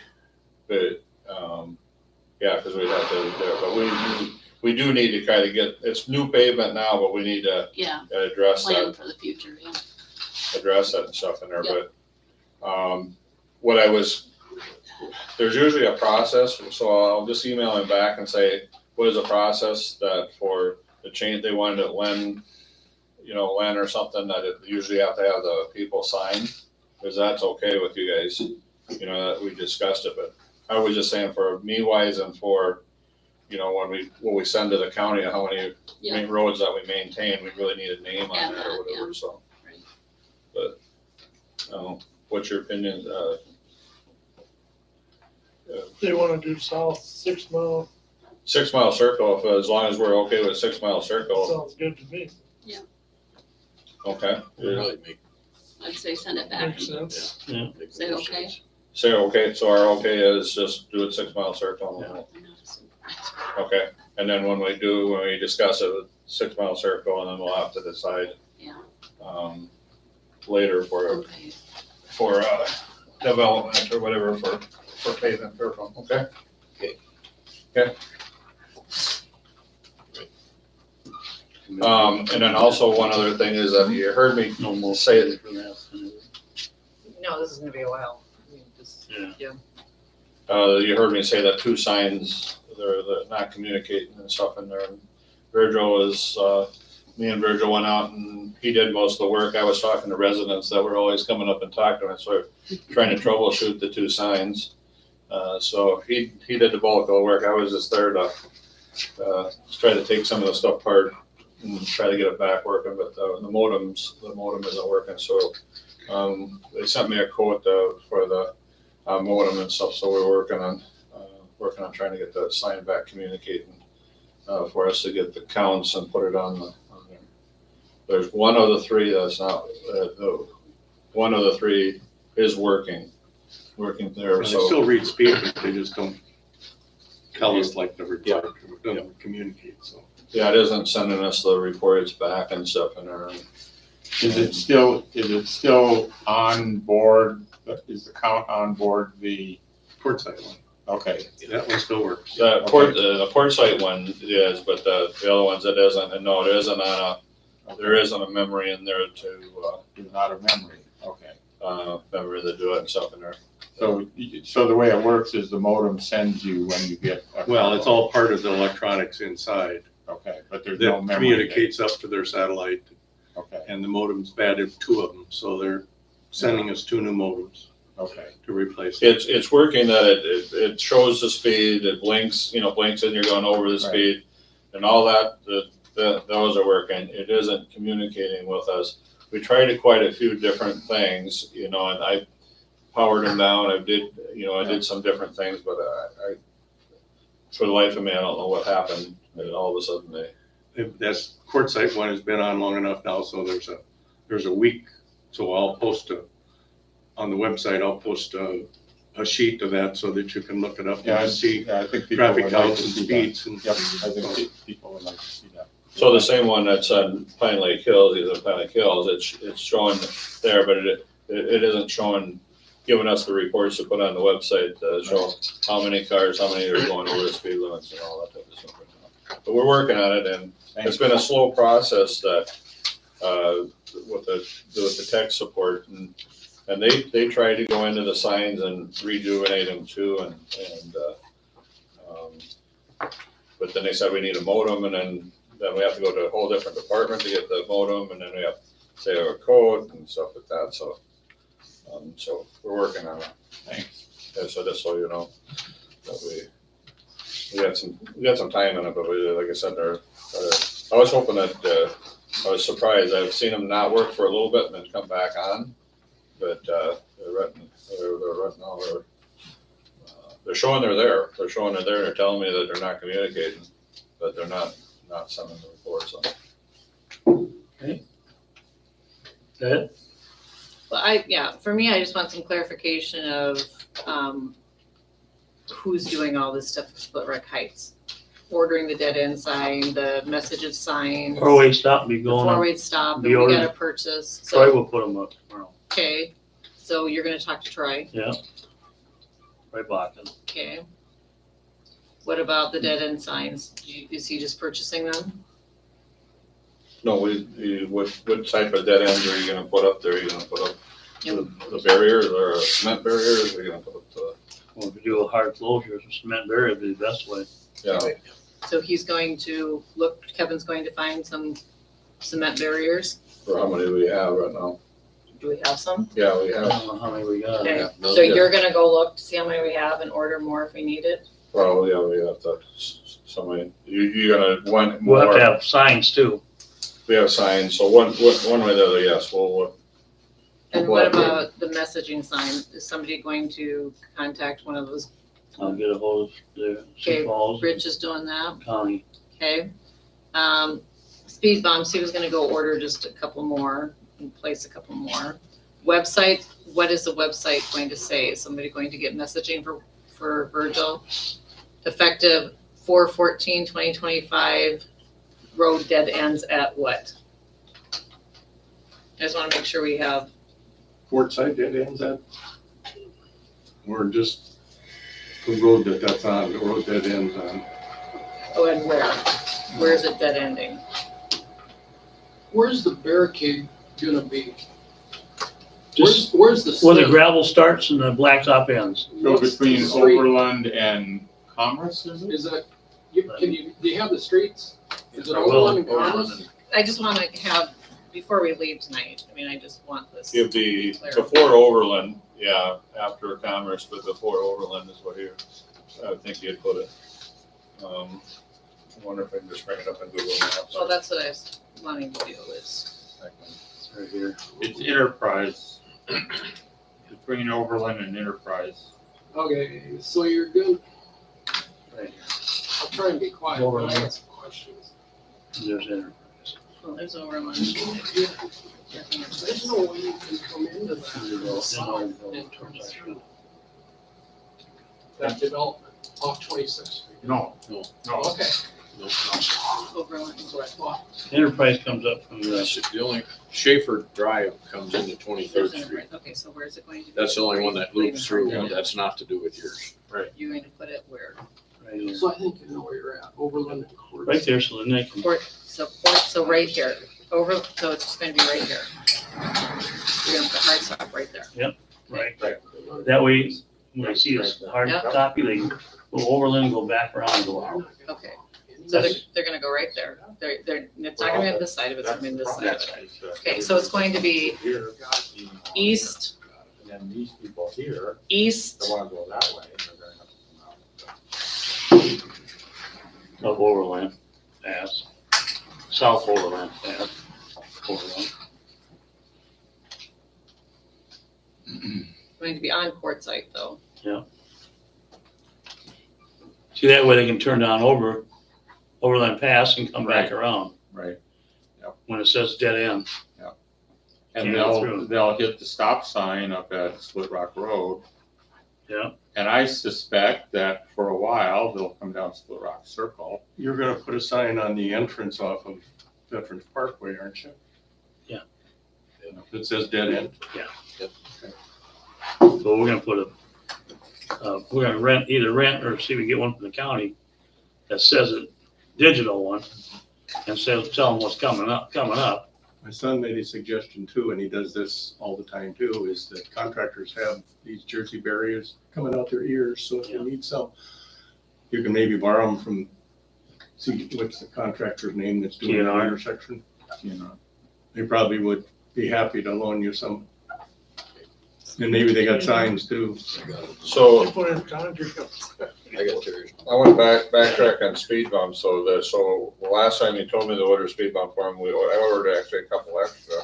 but, yeah, because we'd have to, but we do need to kind of it's new pavement now, but we need to Yeah, address plan that, for the future, yeah. address that and stuff in there, Yep. but there's usually a process, so I'll just email him back and say, what is the process that for the change, they wanted it Lynn or something, that it usually have to have the people sign, because that's okay with you guys, that we discussed it, but I was just saying for me wise and for, when we send to the county, how many main roads that we maintain, we really need a name on that or whatever, so. But, what's your opinion, They wanna do south 6 Mile, 6 Mile Circle, as long as we're okay with 6 Mile Circle, sounds good to me. okay? I'd say send it back. Makes sense. Yeah. Say okay. Say, okay, so our okay is just do a 6 mile circle. Okay, and then when we discuss it, 6 mile circle, and then we'll have to decide. Yeah. Later for development or whatever for pavement, okay? Okay. And then also one other thing is that you heard me say, No, this is gonna be a while. I mean, just- Yeah. you heard me say that 2 signs, they're not communicating and stuff in there. And Virgil is, me and Virgil went out and he did most of the work. I was talking to residents that were always coming up and talking to me, so trying to troubleshoot the 2 signs. So he did the bulk of the work. I was just there to try to take some of the stuff apart and try to get it back working, but the modem isn't working, so they sent me a quote for the modem and stuff, so we're working on trying to get that sign back communicating for us to get the counts and put it on there. There's one of the 3 that's not, one of the 3 is working there, They so. still read speed, but they just don't tell us like the report, don't communicate, so. Yeah, it isn't sending us the reports back and stuff and everything. Is it still on board, is the count on board the Quartzsite one? Okay, that one still works. The port site one is, but the other ones it isn't, and no, it isn't on there isn't a memory in there to, It's not a memory, okay. memory to do it and stuff in there. So the way it works is the modem sends you when you get. Well, it's all part of the electronics inside. Okay, but there's no That memory. communicates up to their satellite. Okay. And the modem's batted 2 of them, so they're sending us 2 new modems. Okay. To replace them. It's working that it shows the speed, it blinks and you're going over the speed and all that, those are working. It isn't communicating with us. We tried quite a few different things, and I powered them down. I did some different things, but I for the life of me, I don't know what happened. And all of a sudden That's Quartzsite one has been on long enough now, so there's a week, so I'll post on the website, I'll post a sheet of that so that you can look it up and see I think people traffic would like counts to and see speeds. that. Yep, I think people would like to see that. So the same one that's on Pine Lake Hills, is on Pine Lake Hills, it's showing there, but it isn't showing, giving us the reports to put on the website to show how many cars, how many are going over the speed limits and all that type of stuff. But we're working on it, and it's been a slow process that, with the tech support, and they try to go into the signs and rejuvenate them too, but then they said we need a modem, and then we have to go to a whole different department to get the modem, and then we have to say our code and stuff like that, so we're working on it. Thanks. Yeah, so just so you know, that we got some time in it, but like I said, I was hoping that, I was surprised. I've seen them not work for a little bit and then come back on, but, they're showing they're there. They're showing they're there, and they're telling me that they're not communicating, but they're not sending the reports on. Okay. Good. Well, for me, I just want some clarification of, who's doing all this stuff for Split Rock Heights. Ordering the dead end sign, the messages sign. 4-way stop be The going up. 4-way stop, Be and we ordered. gotta purchase, Troy so, will put them up tomorrow. okay, so you're gonna talk to Troy, Yeah. Right blocking. okay? What about the dead end signs? Is he just purchasing them? No, what type of dead ends are you gonna put up there? Are you gonna put up the barriers or cement barriers? Are you gonna put up the? Well, if you do a hard closure, cement barrier would be the best way. Yeah. So he's going to Kevin's going to find some cement barriers. For how many do we have right now? Do we have some? Yeah, we I have. don't know how many we got. Okay, so you're gonna go look to see how many we have and order more if we need it? Well, yeah, we have to, somebody, you're gonna want We'll have more. to have signs too. We have signs, so one way or the other, yes, And what about the messaging sign? Is somebody going to contact one of those? I'll get a hold of the Okay, Sioux Falls. Rich is doing that, County. okay? Speed bumps, he was gonna go order just a couple more and place a couple more. Website, what is the website going to say? Is somebody going to get messaging for Virgil? Effective 4/14/2025, road dead ends at what? I just wanna make sure we have, Quartzsite dead ends at? Or just the road that's on, the road that ends on? oh, and where? Where is it dead ending? Where's the barricade gonna be? Just Where's the? where the slip? gravel starts and the blacktop ends. So What's the between street? Overland and Commerce, is it? Is that, do you have the streets? Is it Well, Overland and Overland Commerce? I just wanna have, before we leave tonight, I mean, I just want this. It'd be clear. before Overland, yeah, after Commerce, but before Overland is what I would think you'd put it. I wonder if I can just bring it up in Google Maps. Well, that's what I was wanting to do is, It's right here. It's Enterprise. Between Overland and Enterprise. Okay, so you're good. Right here. I'll try and be quiet, but I Overland. got some questions. There's Enterprise. well, there's Overland. There's no way you can come into that development off 26th Street. No. Okay. Overland. That's what I thought. Enterprise comes up from the, The only Schaefer Drive comes into 23rd There's Street. Enterprise. Okay, so where's it going to be? That's the only one that loops through. Yeah. That's not to do with yours. You're going to put it where? right here. So I think you know where you're at, Overland and Court. Right there, so then they can, So right here, so it's just gonna be right here. You're gonna put hard stop right there. right. That way, when they see this hard Yeah. copy, they can go Overland, go back around and go out. Okay, so they're gonna go right there. It's not gonna be on this side of it, it's gonna be on this side of it. Okay, so it's going to be east, And then these people here, east, they wanna go that way, they're gonna have to come out. Of Overland, pass. South Overland, pass. Overland. going to be on Quartzsite though. See, that way they can turn down Overland Pass and come back around Right. when it says dead end. And Can't go through. they'll hit the stop sign up at Split Rock Road. Yeah. And I suspect that for a while, they'll come down Split Rock Circle. You're gonna put a sign on the entrance off of Veterans Parkway, aren't you? Yeah. That says dead end? So we're gonna put we're gonna either rent or see if we get one from the county that says it, digital one, and tell them what's coming up. My son made a suggestion too, and he does this all the time too, is that contractors have these Jersey barriers coming out their ears, so if you need some, you can maybe borrow them from, see, what's the contractor's name that's doing the TNR. intersection? They probably would be happy to loan you some. And maybe they got signs too. So Put in concrete. I got yours. I want to backtrack on speed bumps. So the last time you told me to order speed bump for them, I ordered actually a couple extra.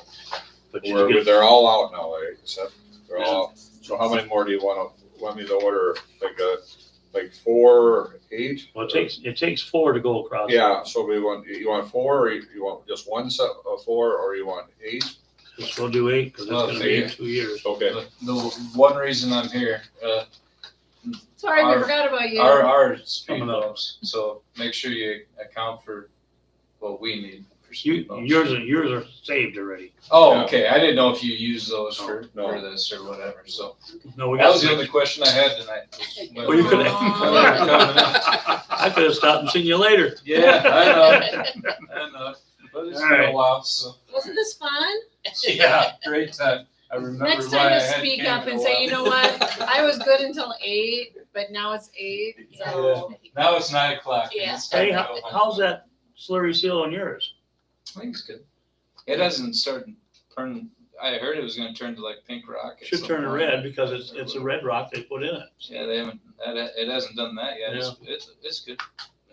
But you get, They're all out now, except they're all, so how many more do you want me to order? Like 4, 8? well, it takes 4 to go across. Yeah, so you want 4 or you want just one set of 4 or you want 8? Just we'll do 8, because it's gonna be in 2 years. Okay. The one reason I'm here, Sorry, we Our- forgot about you. our speed Coming up. bumps, so make sure you account for what we need for speed bumps. Yours are saved already. Oh, Yeah. okay, I didn't know if you use those for No. this or whatever, so. No, we That got. was the only question I had tonight. Well, you could have. I could have stopped and seen you later. Yeah, I know, but it's All been right. a while, so. Wasn't this fun? Yeah, great time. I remember Next why time I you had speak came up in a and say, while. you know what, I was good until 8, but now it's 8, so. Now it's 9 o'clock. Yeah. It's time Hey, to go home. how's that slurry seal on yours? I think it's good. It hasn't started turning. I heard it was going to turn to like pink rock. at Should some turn to point. red because it's a red rock they put in it. Yeah, they haven't. It hasn't done that yet. It's good.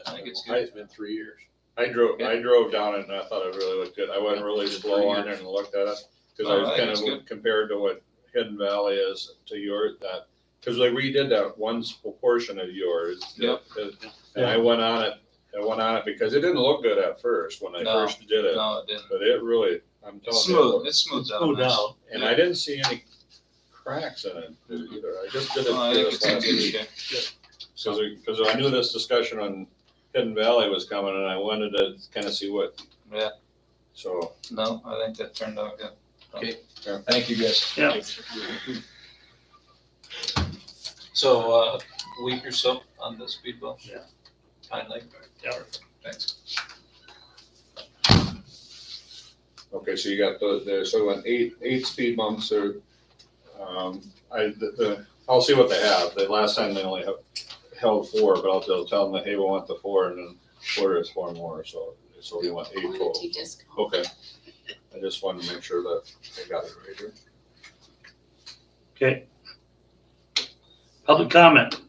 I think it's good. It's been 3 years. I drove down it and I thought it really looked good. I went really slow on it and looked at it. Cause I Oh, was I think it's kind good. of compared to what Hidden Valley is to yours, cause like we did that one portion of yours. Yep. And I went on it because it didn't look good at first when I No. first did it. No, it didn't. But it really, I'm telling It's you. smooth. It's smooth down. Smooth nice. out. And I didn't see any cracks in it either. I just did it Oh, I for think this it's in last good week. shape. Because I knew this discussion on Hidden Valley was coming and I wanted to kind of see what. Yeah. So. No, I think that turned out good. Okay, Yeah. thank you guys. Yeah. So, week or so on the speed bump? Yeah. Pine Lake? Yeah. Thanks. Okay, so you got so on eight speed bumps or, I'll see what they have. The last time they only held 4, but they'll tell them that, hey, we want the 4 and then order is 4 more, so we want 8 total. Warranty discount. Okay, I just wanted to make sure that they got it right here. Okay. Public comment.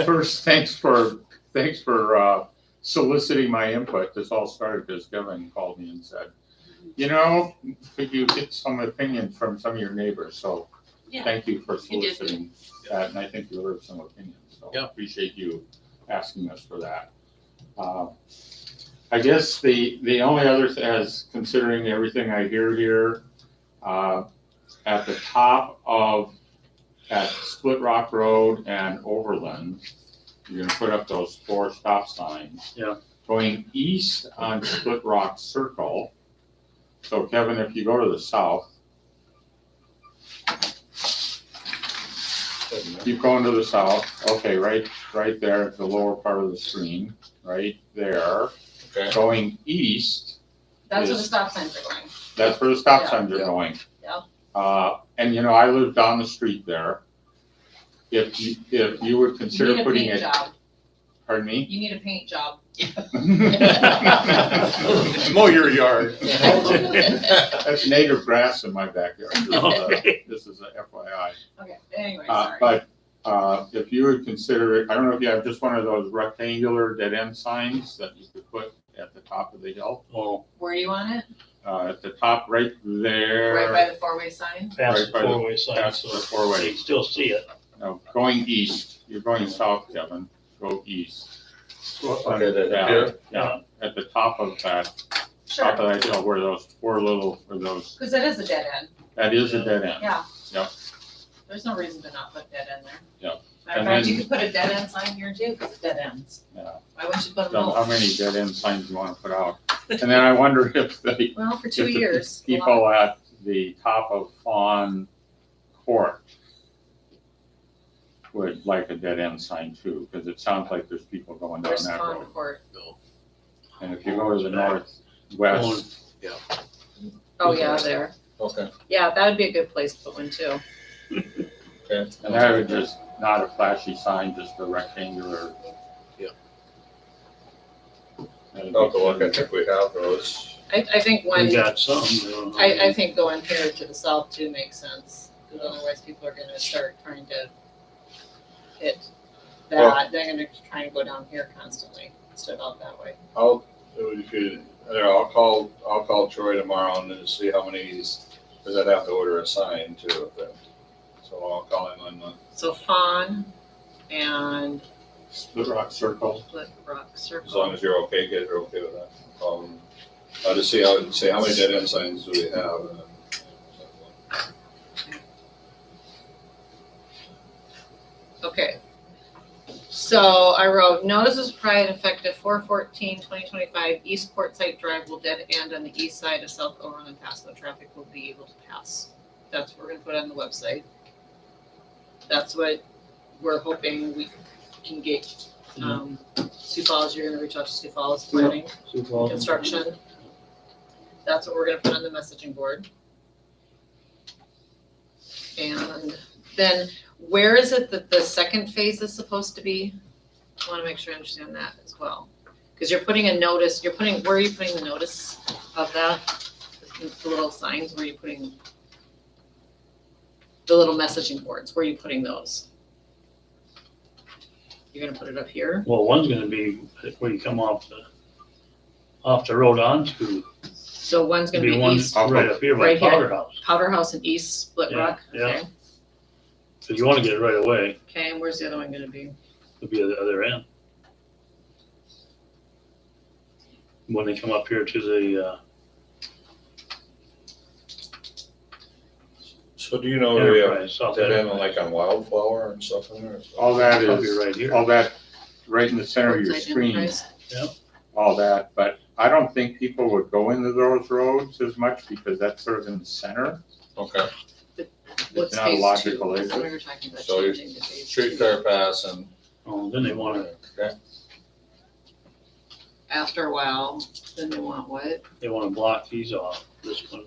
First, thanks for soliciting my input. This all started because Kevin called me and said, could you get some opinion from some of your neighbors? So Yeah. thank you for You did. soliciting that, and I think you heard some opinions. So Yeah. appreciate you asking us for that. I guess the only other, as considering everything I hear here, at the top at Split Rock Road and Overland, you're gonna put up those 4 stop signs. Yeah. Going east on Split Rock Circle. So Kevin, if you go to the south, keep going to the south, okay, right there at the lower part of the screen, right there. Okay. Going east, That's where the stop signs are going. that's where the stop Yeah. signs are going. Yeah. And I live down the street there. If you would You consider need a putting paint it, job. pardon me? You need a paint job. Mow your yard. That's native grass in my backyard. This is a FYI. Okay, anyway, sorry. But if you would consider it, I don't know if you have just one of those rectangular dead end signs that you could put at the top of the hill. Oh, Where do you want it? At the top right there. Right by the 4-way sign? past Right the by the- 4-way sign, past so the 4-way. you can still see it. No, going east. You're going south, Kevin. Go east. Okay, then Yeah, here? yeah, at the top of that, Sure, top of that hill where those where those, because that is a dead end. that is a dead end. Yeah. Yep. There's no reason to not put dead end there. Yep. Matter of And fact, you then- could put a dead end sign here too, because it's dead ends. Yeah. Why wouldn't you put them So how both? many dead end signs you want to put out? And then I wonder if the Well, for 2 if the years. a lot. people at the top of Fawn Court would like a dead end sign too, because it sounds like there's people going down Where's that Pond road. Court? And if you go to the northwest, Oh, yeah, there. Okay. Yeah, that would be a good place to put one too. Okay. and that would just, not a flashy sign, just a rectangular. Yeah. That'd I'll be go look, I good. think we have those. I think one, We got some. you know. I think going here to the south too makes sense, because otherwise people are gonna start trying to hit Well- that, they're gonna try and go down here constantly, instead of out that way. I'll call Troy tomorrow and then see how many because I'd have to order a sign too. So I'll call him on So Fawn and Split Rock Circle. Split Rock as long Circle. as you're okay, you're okay with that. I'll just see how many dead end signs do we have. And then, Okay. So I wrote, notices provided effective 4/14/2025, East Quartzsite Drive will dead end on the east side of South Overland and Pasco. Traffic will be able to pass. That's what we're gonna put on the website. That's what we're hoping we can get. Sioux Falls, you're gonna reach out to Sioux Falls Planning, Sioux Falls. Construction. That's what we're gonna put on the messaging board. And then where is it that the second phase is supposed to be? I wanna make sure I understand that as well. Cause you're putting a notice, where are you putting the notice of that? The little signs, where are you putting? The little messaging boards, where are you putting those? You're gonna put it up here? Well, one's gonna be where you come off the road onto, So one's gonna be one east, right up here by right here. Powder House. Powder House and East Split Yeah, Rock, yeah. okay? So you wanna get it right away, Okay, and where's the other one gonna be? it'll be at the other end. When they come up here to the, So do you know where we have Enterprise, South that end Enterprise. like on Wildflower and stuff in there? All that Probably is, right here. all that, right in the center of your Roadside screen, enterprise. all that, but I don't think people would go into those roads as much because that's sort of in the center. Okay, What's not a phase logical two? exit. That's what we were talking about So you- changing to phase streetcar pass and. Oh, then they wanna, Okay. After a while, then they want what? they wanna block these off, this one,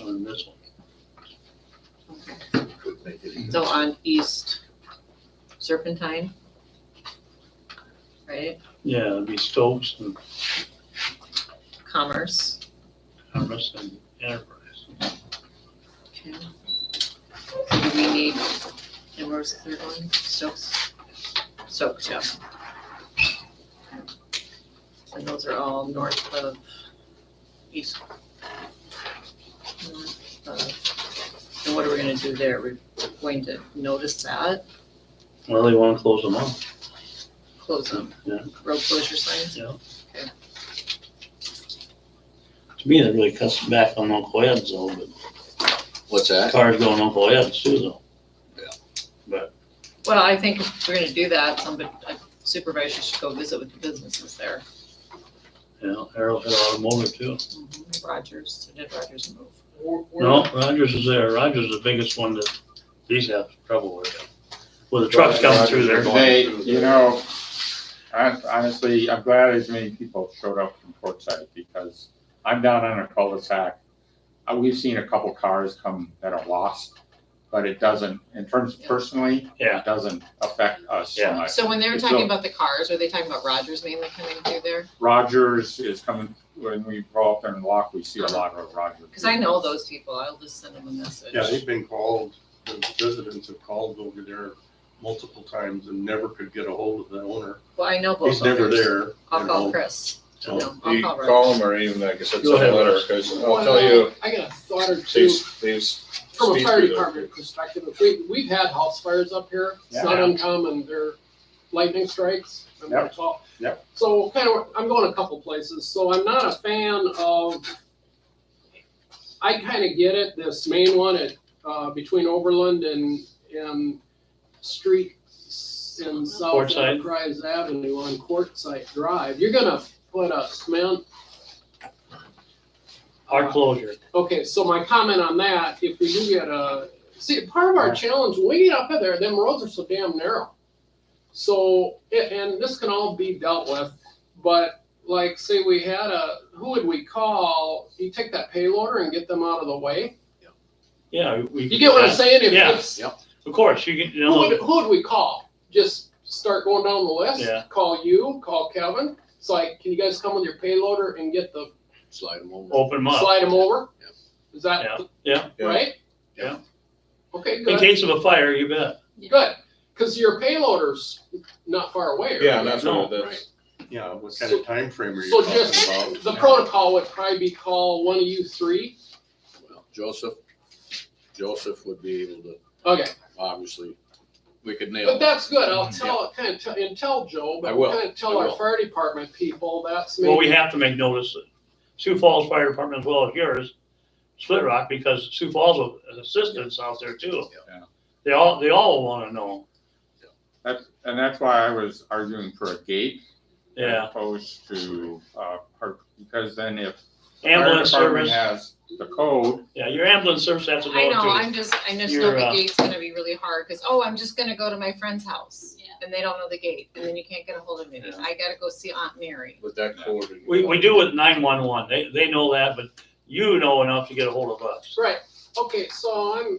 and this one. So on East Serpentine? Right, Yeah, it'd be Stokes and Commerce. Commerce and Enterprise. Okay. Do we need, and where's the third one? Stokes? Stokes, yeah. And those are all north of East. North of- And what are we gonna do there? We're going to notice that, Well, they wanna close them off. close them, Yeah. road closure signs? Yeah. Okay. To me, that really cuts back on Uncle Ed's though, but What's that? cars going Uncle Ed's too though. Well, I think if we're gonna do that, somebody, a supervisor should go visit with the businesses there. Yeah, Arrowhead Automotive too. Rogers, did Rogers move? No, Rogers is there. Rogers is the biggest one that these have trouble with. Well, the trucks coming through there. They, you know, honestly, I'm glad as many people showed up from Portside because I'm down on a cul-de-sac. We've seen a couple cars come that are lost, but it doesn't, in terms of personally, Yeah. it doesn't affect us so Yeah. much. So when they were So- talking about the cars, are they talking about Rogers mainly coming through there? Rogers is coming, when we go up there and walk, we see a lot of Rogers. Cause I know those people, I'll just send them a message. Yeah, they've been called, the residents have called over there multiple times and never could get a hold of the owner. Well, I know both He's never owners. there. I'll you call know. Chris. So, No, I'll You call call Rogers. them or even like I said, Go send a ahead, letter, Russ. cause I'll tell you, I got a thought or two they've. from a Steve fire did department perspective. If we've had house fires up here. It's not Yeah. uncommon. They're lightning strikes. I'm gonna Yep. talk. Yep. So kind of, I'm going a couple places. So I'm not a fan of, I kind of get it, this main one at, between Overland and Street in South Quartzsite. Enterprise Avenue on Quartzsite Drive. You're gonna put a cement. Hard closure. Okay, so my comment on that, if we do get see, part of our challenge, when we get up in there, them roads are so damn narrow. So, and this can all be dealt with, but like, say we had who would we call? You take that payloader and get them out of the way? Yeah, You get what I'm saying? Yeah. If Of course, you can, you who know, would we call? Just start going down the list? Yeah. Call you, call Kevin. It's like, can you guys come with your payloader and get the, Slide them over. open them up. slide them over? Is that Yeah, yeah. right? Yeah. Okay, In good. case of a fire, you bet. Good, because your payloader's not far away. Yeah, right? and that's what it is. Yeah, what kind of time frame are you So talking just, about? the protocol would probably be call one of you three. Well, Joseph would be able to, Okay, obviously, we could nail but it. that's good. I'll tell, kind of tell Joe, I but will. kind of tell I our will. fire department people, that's Well, we maybe. have to make notice that Sioux Falls Fire Department as well as yours, Split Rock, because Sioux Falls has assistance out there too. Yeah. They all wanna know. That's why I was arguing for a gate. Yeah. As opposed to, because then if Ambulance fire department service. has the code, Yeah, your ambulance service has to I know know, it I just know You're, the gate's gonna be really hard, cause, I'm just gonna go to my friend's house. And they don't know the gate, and then you can't get a hold of me. Yeah. I gotta go see Aunt Mary. With that code. too. We do with 911. They know that, but you know enough to get a hold of us. Right, okay, so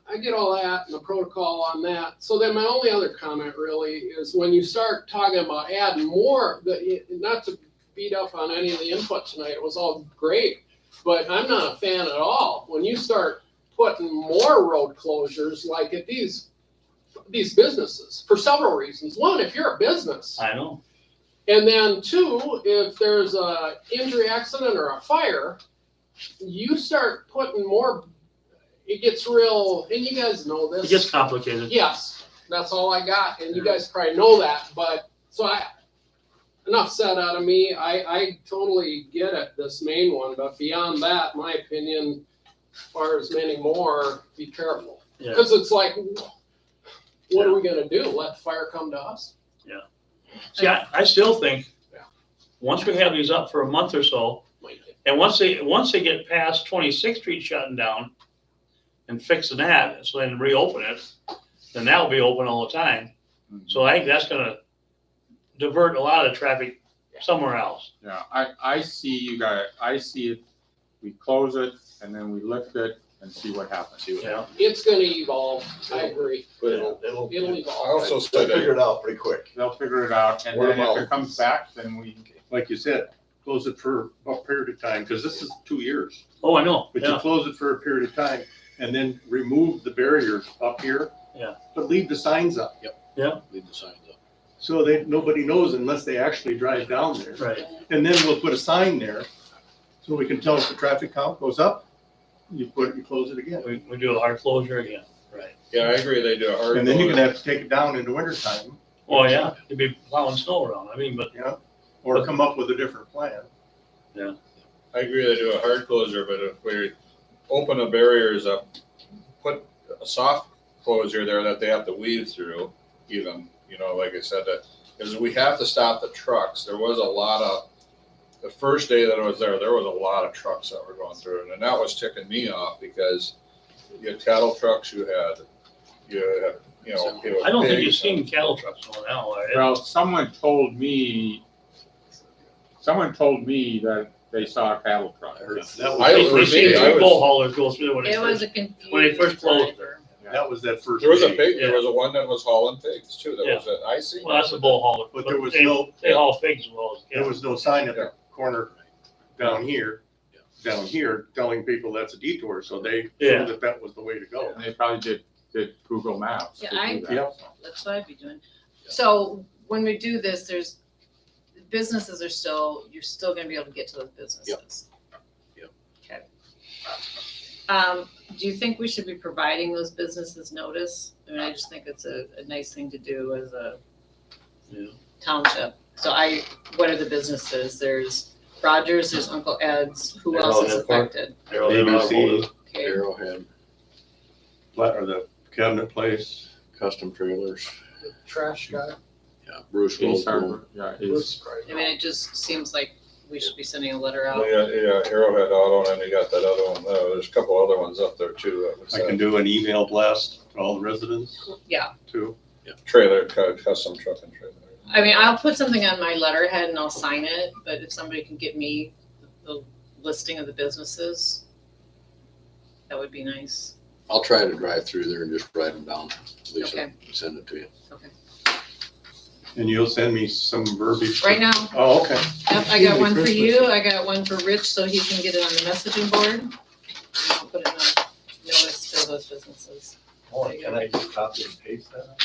I get all that and the protocol on that. So then my only other comment really is when you start talking about adding more, not to beat up on any of the input tonight, it was all great, but I'm not a fan at all. When you start putting more road closures, like at these businesses, for several reasons. One, if you're a business, I know. and then two, if there's a injury, accident, or a fire, you start putting more, it gets real, and you guys know this. It gets complicated. Yes, that's all I got, and you guys probably know that, but, enough said out of me, I totally get it, this main one, but beyond that, my opinion, far as many more, be careful. Yeah. Cause it's like, what are we gonna do? Let the fire come to us? See, I still think, once we have these up for a month or so, and once they get past 26th Street shutting down and fixing that, so then reopen it, then that'll be open all the time. So I think that's gonna divert a lot of traffic somewhere else. Yeah, I see you guys, I see it, we close it and then we lift it and see what happens. Yeah. It's gonna evolve, I agree. But It'll I evolve. also said, Figure it out pretty quick. They'll figure it out, and Word then of if mouth. it comes back, then we, Like you said, close it for a period of time, because this is 2 years. Oh, I know, But you yeah, close it for a period of time and then remove the barriers up here. Yeah. But leave the signs up. leave the signs up. So that nobody knows unless they actually drive down there. right. And then we'll put a sign there so we can tell if the traffic count goes up, you close it again. We do a hard closure again, right. Yeah, I agree, they do a hard. And then you're close. gonna have to take it down in the winter time, Oh, yeah, you'd be plowing snow around, I mean, but, or come up with a different plan. I agree, they do a hard closure, but if we open the barriers up, put a soft closure there that they have to weave through even, like I said, that, because we have to stop the trucks. There was a lot of, the first day that I was there was a lot of trucks that were going through, and that was ticking me off because you had cattle trucks, you had, I don't think you've seen cattle trucks going now, are you? well, someone told me that they saw a cattle truck. That was They the first seen day. two bull haulers go through when It was a when they first closed driver. That was that first There was a day. pig, there was a one that was hauling pigs too, that Yeah. was, I see. Well, that's a bull hauler. But there was they- no- They haul pigs as well as There cattle. was no sign at the corner down here, telling people that's a detour, so they Yeah. knew that was the way to go. And they probably did Google Maps. to Yeah, do that. Yep. That's what I'd be doing. So when we do this, businesses are still, you're still gonna be able to get to those businesses. Yep. Okay. Do you think we should be providing those businesses notice? I mean, I just think it's a nice thing to do as a township. So what are the businesses? There's Rogers, there's Uncle Ed's, who else is Arrowhead Park. affected? ABC, Okay. Arrowhead, or the cabinet place. custom trailers, Trash guy. Bruce Ace Whirlpool. Harbor, yeah, Ace. I mean, it just seems like we should be sending a letter out. Yeah, Arrowhead Auto, and then you got that other one, there's a couple other ones up there too, that was I can do an email blast to all the residents Yeah. too. trailer, custom truck and trailer. I mean, I'll put something on my letterhead and I'll sign it, but if somebody can get me the listing of the businesses, that would be nice. I'll try to drive through there and just write them down, Lisa, Okay. send it to you. And you'll send me some verbiage. Right now, Oh, okay. yep, I got one for you, I got one for Rich, so he can get it on the messaging board. And I'll put it on notice to those businesses. Oh, can I just copy and paste that?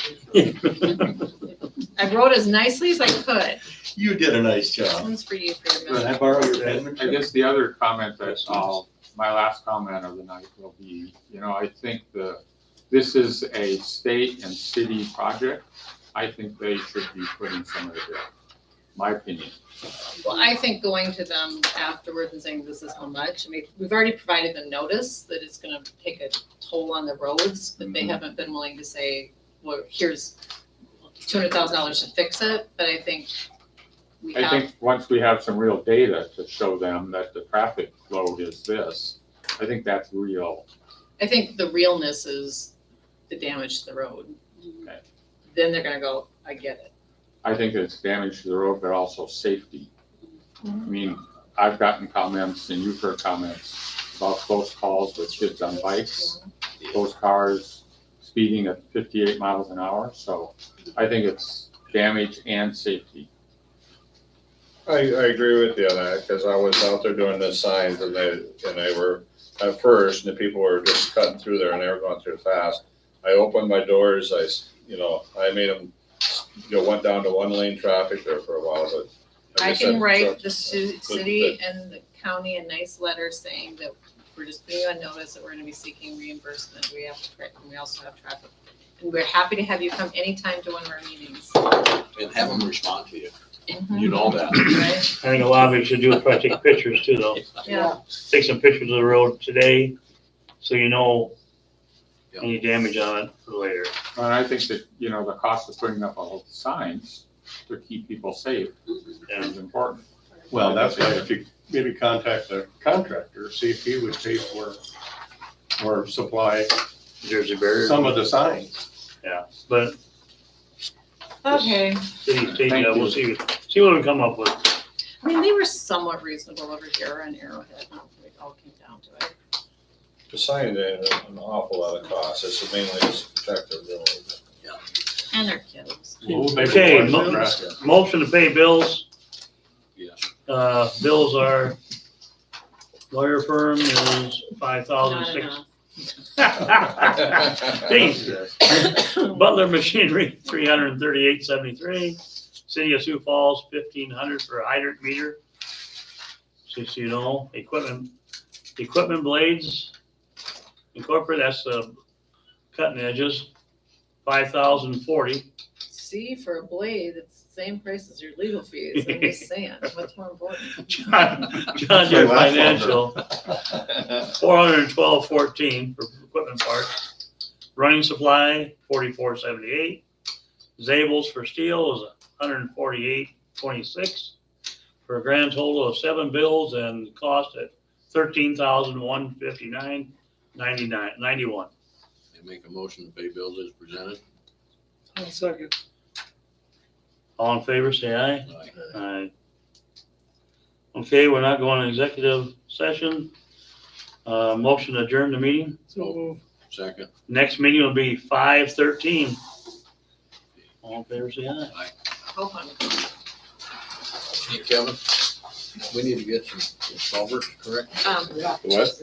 I wrote as nicely as I could. You did a nice This job. one's for you for your Can I message. borrow your pen? I guess the other comment my last comment of the night will be, I think this is a state and city project. I think they should be putting some of it in, my opinion. Well, I think going to them afterwards and saying this is how much, I mean, we've already provided them notice that it's gonna take a toll on the roads, but they haven't been willing to say, well, here's $200,000 to fix it, but I think I think once we have some real data to show them that the traffic load is this, I think that's real. I think the realness is the damage to the road. Okay. Then they're gonna go, I get it. I think it's damage to the road, but also safety. I mean, I've gotten comments and you've heard comments about close calls with kids on bikes, those cars speeding at 58 miles an hour. So I think it's damage and safety. I agree with you on that, because I was out there doing the signs and they were, at first, the people were just cutting through there and they were going through fast. I opened my doors, I made them, went down to one lane traffic there for a while, but. I just can said, write the "Truck, city and the county a nice letter saying that we're just putting you on notice that we're gonna be seeking reimbursement. We also have traffic. And we're happy to have you come anytime to one of our meetings. And have them respond to you. Mhm. You know that. Right? I think a lot of it should do is probably take pictures too, though. Yeah. Take some pictures of the road today, so you know any damage on it for later. And I think that, you know, the cost of putting up all the signs to keep people safe is important. Well, that's why if you maybe contact the contractor, see if he would pay for or supply Jersey barrier. some of the signs. Yeah, but Okay, city, we'll see what we come up with. I mean, they were somewhat reasonable over here on Arrowhead, not it all came down to it. The sign is an awful lot of cost, it's mainly just to protect the road. And their kids. Okay, motion to pay bills. Yes. Bills are, lawyer firm is $5,006. Butler Machinery, $338.73. City of Sioux Falls, $1,500 for a hydrant meter. Just so you know, equipment blades incorporated, that's the cutting edges, $5,040. See, for a blade, it's the same price as your legal fees, I'm just saying, what's more important? John Deere Financial, $412.14 for equipment parts. Running supply, $44.78. Zabels for steel is $148.26 for a grand total of 7 bills and cost at $13,159.91. Make a motion to pay bills as presented. I'll second. All in favor, say aye. Aye. Aye. Okay, we're not going to executive session. Motion to adjourn the meeting. So Second. Next meeting will be 5:13. All in favor, say aye. Hold on. Hey, Kevin, we need to get some solvers, correct? What?